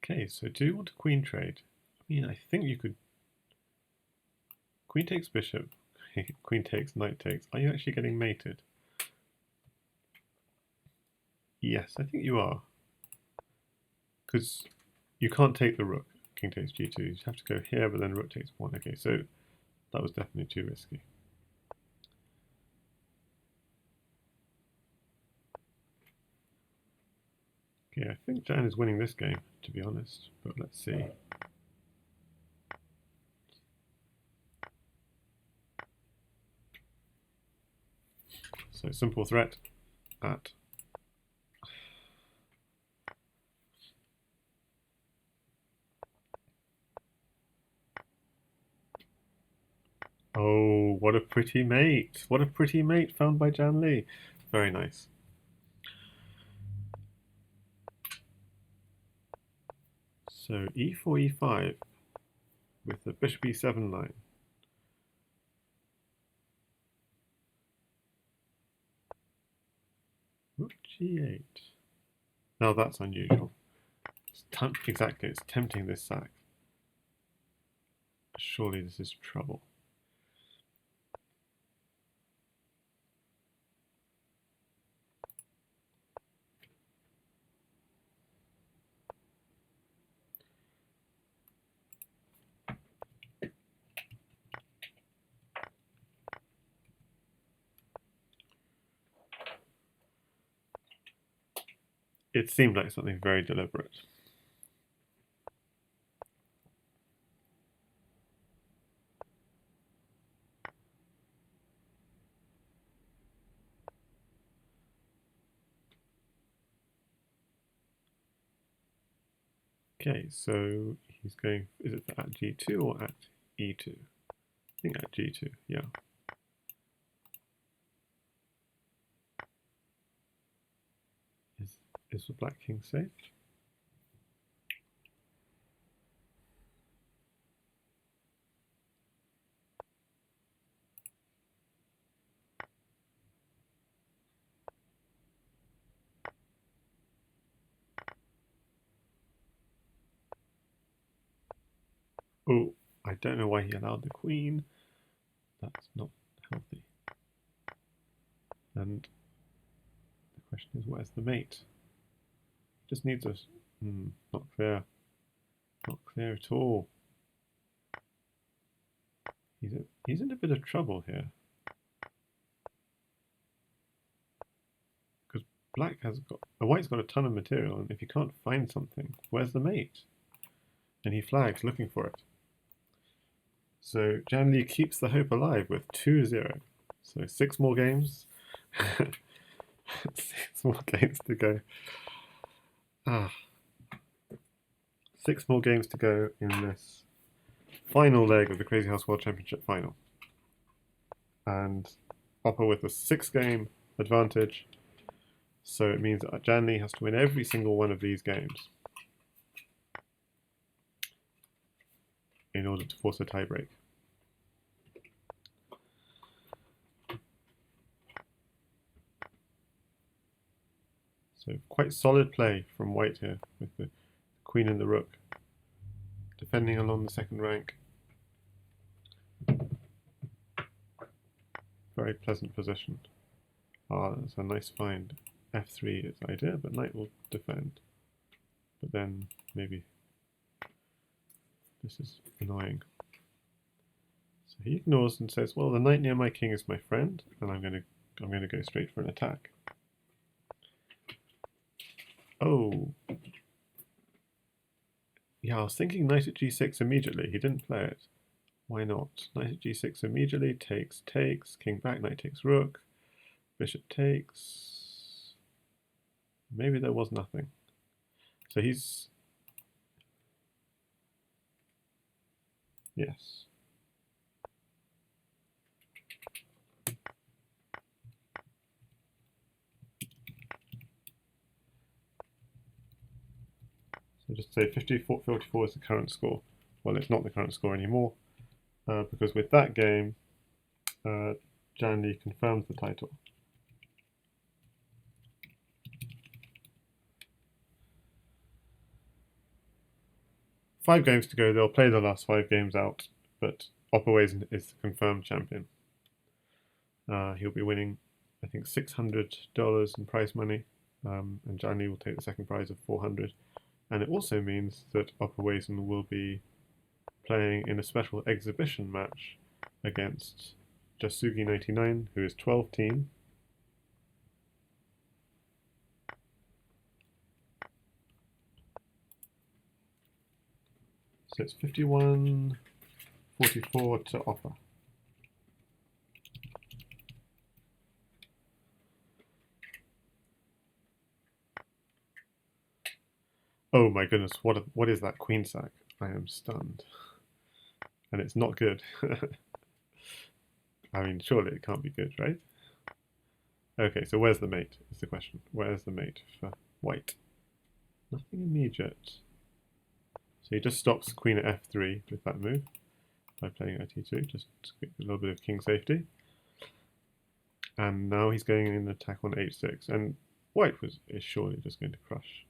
Okay, so do you want a queen trade? I mean, I think you could... Queen takes bishop, queen takes, knight takes. Are you actually getting mated? Yes, I think you are. Because you can't take the rook. King takes g2. You have to go here, but then rook takes pawn. Okay, so that was definitely too risky. Okay, I think Jan is winning this game, to be honest. But let's see. So simple threat at oh, what a pretty mate. What a pretty mate found by JannLee. Very nice. So e4, e5 with the bishop e7 line. Rook g8. Now that's unusual. Exactly, it's tempting this sack. Surely this is trouble. It seemed like something very deliberate. Okay, so he's going, is it at g2 or at e2? I think at g2, yeah. Is the black king safe? Oh, I don't know why he allowed the queen. That's not healthy. And the question is, where's the mate? Just needs a... not clear. Not clear at all. He's in a bit of trouble here. Because white's got a ton of material, and if you can't find something, where's the mate? And he flags looking for it. So JannLee keeps the hope alive with 2-0. So 6 more games. 6 more games to go. 6 more games to go in this final leg of the Crazyhouse World Championship final. And Opper with a 6-game advantage. So it means that JannLee has to win every single one of these games in order to force a tiebreak. So quite solid play from white here with the queen and the rook, defending along the second rank. Very pleasant position. That's a nice find. F3 is the idea, but knight will defend. But then maybe this is annoying. So he ignores and says, well, the knight near my king is my friend, and I'm going to go straight for an attack. Oh. Yeah, I was thinking knight at g6 immediately. He didn't play it. Why not? Knight at g6 immediately, takes, king back, knight takes rook, bishop takes. Maybe there was nothing. So he's... Yes. So just say 54 is the current score. Well, it's not the current score anymore, because with that game, JannLee confirms the title. Five games to go. They'll play the last 5 games out, but opperwezen is the confirmed champion. He'll be winning, I think, $600 in prize money, and JannLee will take the second prize of $400. And it also means that opperwezen will be playing in a special exhibition match against Jasugi99, who is 12 team. So it's 51-44 to Opper. Oh my goodness, what is that queen sack? I am stunned. And it's not good. I mean, surely it can't be good, right? Okay, so where's the mate is the question. Where's the mate for white? Nothing immediate. So he just stops queen at f3 with that move by playing at e2, just to get a little bit of king safety. And now he's going in attack on h6. And white is surely just going to crush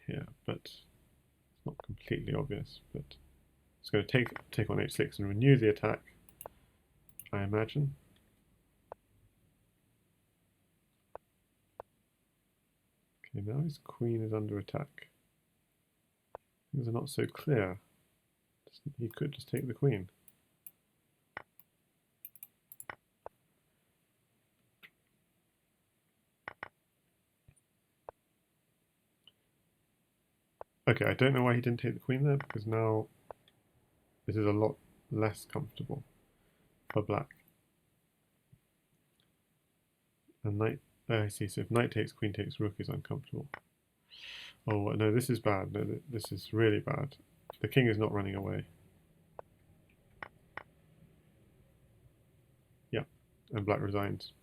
here, but it's not completely obvious. But it's going to take on h6 and renew the attack, I imagine. Okay, now his queen is under attack. Things are not so clear. He could just take the queen. Okay, I don't know why he didn't take the queen there, because now this is a lot less comfortable for black. And knight, I see, so if knight takes, queen takes, rook is uncomfortable. Oh, no, this is bad. No, this is really bad. The king is not running away. Yeah, and black resigns.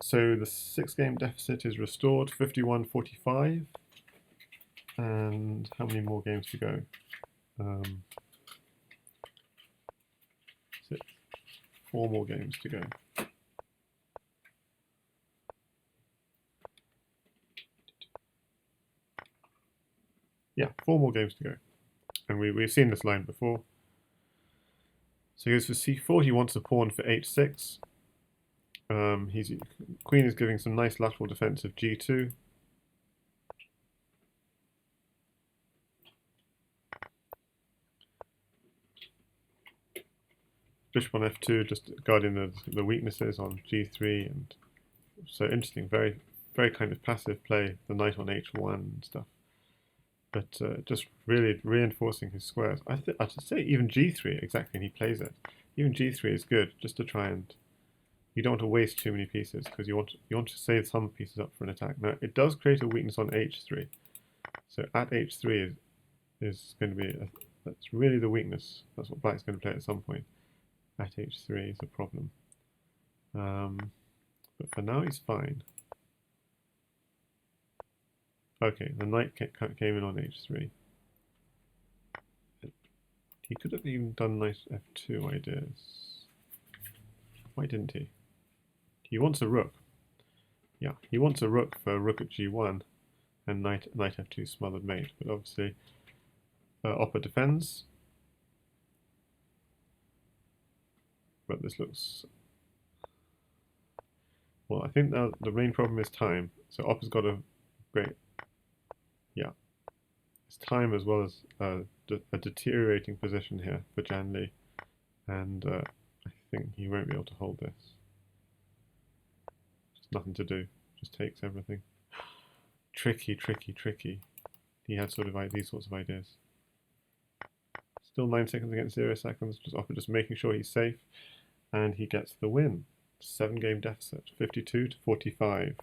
So the 6-game deficit is restored, 51-45. And how many more games to go? 4 more games to go. Yeah, 4 more games to go. And we've seen this line before. So he goes for c4, he wants a pawn for h6. Queen is giving some nice lateral defense of g2. Bishop on f2, just guarding the weaknesses on g3, and so interesting, very very kind of passive play, the knight on h1 and stuff, but just really reinforcing his squares. I should say even g3 exactly, and he plays it. Even g3 is good, just to try and you don't want to waste too many pieces because you want to save some pieces up for an attack. Now it does create a weakness on h3, so at h3 is going to be that's really the weakness. That's what black's going to play at some point. At h3 is a problem. But for now he's fine. Okay, the knight came in on h3. He could have even done knight f2 ideas. Why didn't he? He wants a rook. Yeah, he wants a rook for rook at g1 and knight f2 smothered mate. But obviously, Opper defends. But this looks... Well, I think now the main problem is time. So Opper's got a great... Yeah. It's time as well as a deteriorating position here for JannLee. And I think he won't be able to hold this. Just nothing to do. Just takes everything. Tricky, tricky, tricky. He had sort of these sorts of ideas. Still 9 seconds against 0 seconds. Just Opper just making sure he's safe. And he gets the win. 7-game deficit, 52-45.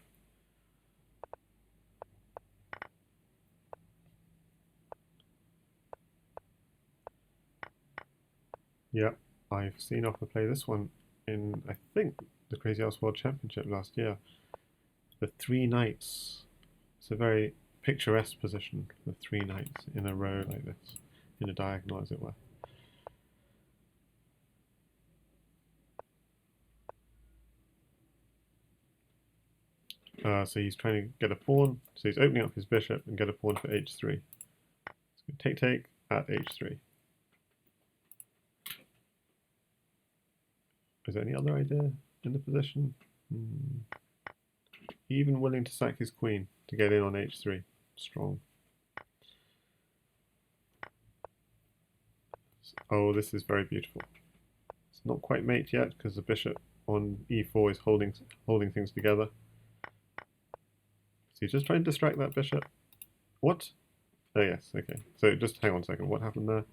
Yeah, I've seen Opper play this one in, I think, the Crazyhouse World Championship last year. The 3 knights. It's a very picturesque position, the 3 knights in a row like this, in a diagonal as it were. So he's trying to get a pawn, so he's opening up his bishop and get a pawn for h3. So take at h3. Is there any other idea in the position? Even willing to sack his queen to get in on h3. Strong. Oh, this is very beautiful. It's not quite mate yet because the bishop on e4 is holding things together. So he's just trying to distract that bishop. What? Oh yes, okay. So just hang on a second. What happened there?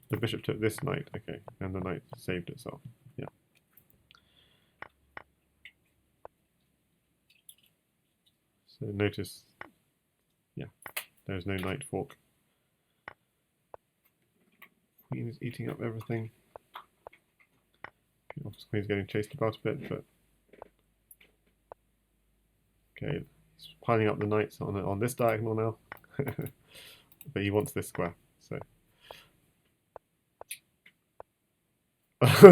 The bishop took this knight, okay, and the knight saved itself. Yeah. So notice There's no knight fork. Queen is eating up everything. Obviously, Queen's getting chased about a bit, but okay, he's piling up the knights on this diagonal now. But he wants this square, so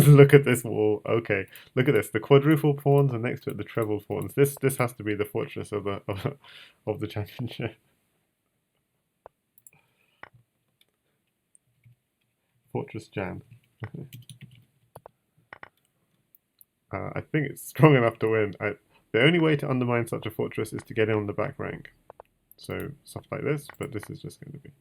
look at this wall. Okay, look at this. The quadruple pawns, and next to it the treble pawns. This has to be the fortress of the championship. Fortress Jan. I think it's strong enough to win. The only way to undermine such a fortress is to get in on the back rank. So stuff like this, but this is just going to be...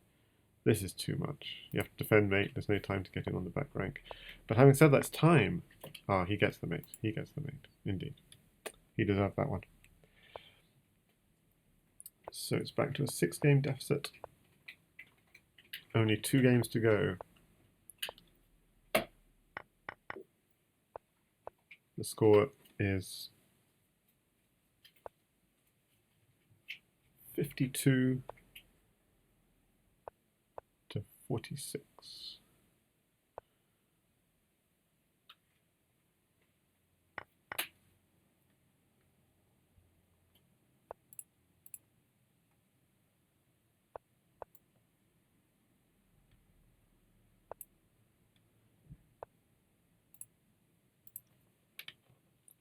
This is too much. You have to defend mate. There's no time to get in on the back rank. But having said that, it's time. Ah, he gets the mate. He gets the mate. Indeed. He deserved that one. So it's back to a 6-game deficit. Only 2 games to go. The score is 52 to 46.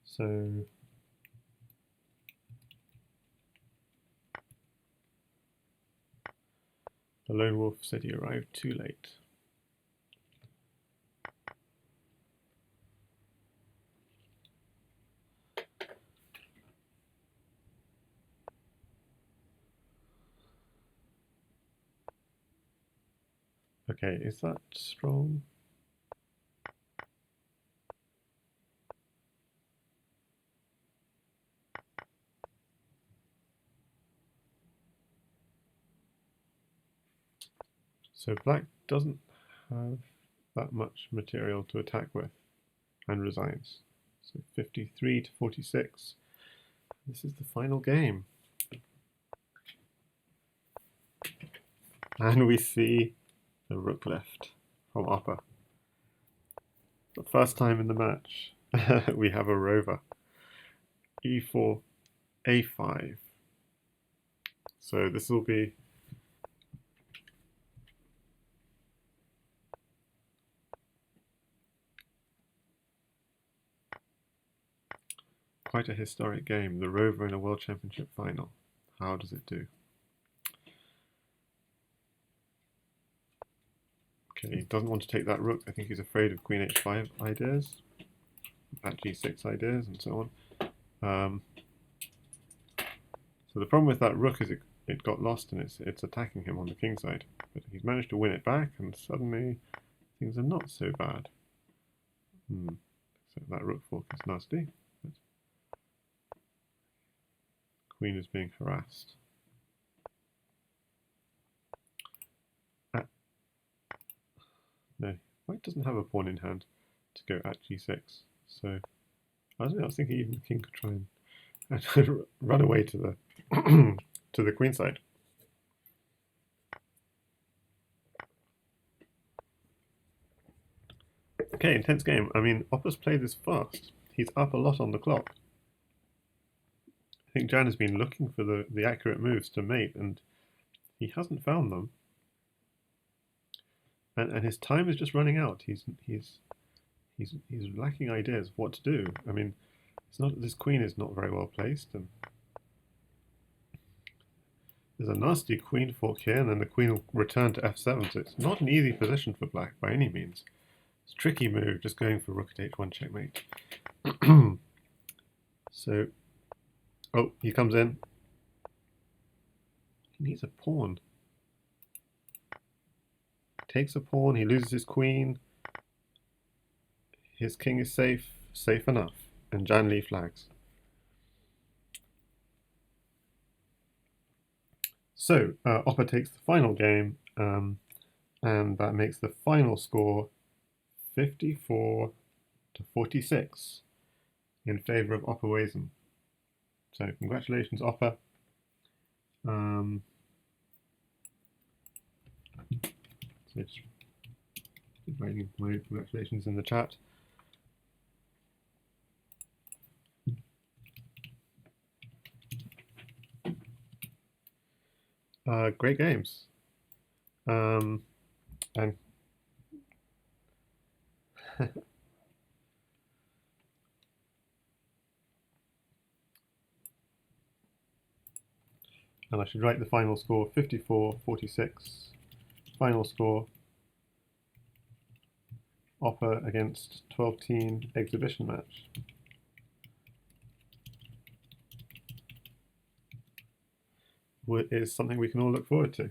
So the lone wolf said he arrived too late. Okay, is that strong? So black doesn't have that much material to attack with and resigns. So 53 to 46. This is the final game. And we see the rook left from Opper. The first time in the match we have a rover. E4, A5. So this will be quite a historic game. The rover in a World Championship final. How does it do? Okay, he doesn't want to take that rook. I think he's afraid of Queen H5 ideas, at G6 ideas, and so on. So the problem with that rook is it got lost and it's attacking him on the king side. But he's managed to win it back, and suddenly things are not so bad. So that rook fork is nasty. But queen is being harassed. No, white doesn't have a pawn in hand to go at G6. So I was thinking even the king could try and run away to the to the queen side. Okay, intense game. I mean, Opper's played this fast. He's up a lot on the clock. I think Jan has been looking for the accurate moves to mate, and he hasn't found them. And his time is just running out. He's lacking ideas of what to do. I mean, it's not this queen is not very well placed, and there's a nasty queen fork here, and then the queen will return to f7. So it's not an easy position for black by any means. It's a tricky move, just going for rook at h1 checkmate. So, oh, he comes in. He needs a pawn. Takes a pawn, he loses his queen. His king is safe enough, and JannLee flags. So, Opper takes the final game, and that makes the final score 54 to 46 in favour of opperwezen. So, congratulations, Opper. Just writing my congratulations in the chat. Great games. And and I should write the final score 54-46. Final score Opper against 12-teen exhibition match. Is something we can all look forward to.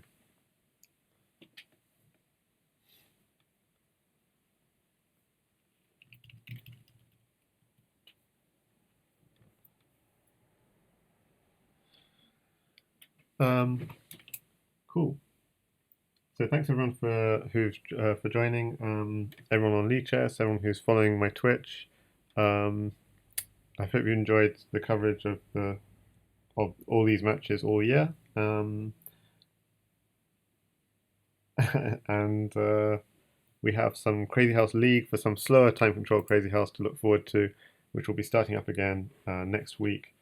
Cool. So thanks everyone for joining. Everyone on Leechess, everyone who's following my Twitch. I hope you enjoyed the coverage of all these matches all year. And we have some Crazyhouse League for some slower time control Crazyhouse to look forward to, which will be starting up again next week.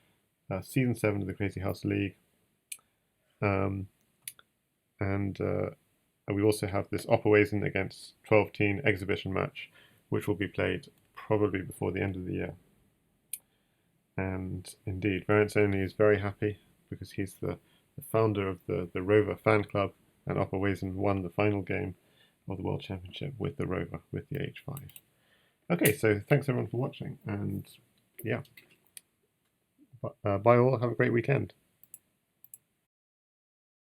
Season 7 of the Crazyhouse League. And we also have this opperwezen against 12-teen exhibition match, which will be played probably before the end of the year. And indeed, Variants Only is very happy because he's the founder of the Rover fan club, and opperwezen won the final game of the World Championship with the Rover, with the H5. Okay, so thanks everyone for watching, and yeah, bye all, have a great weekend.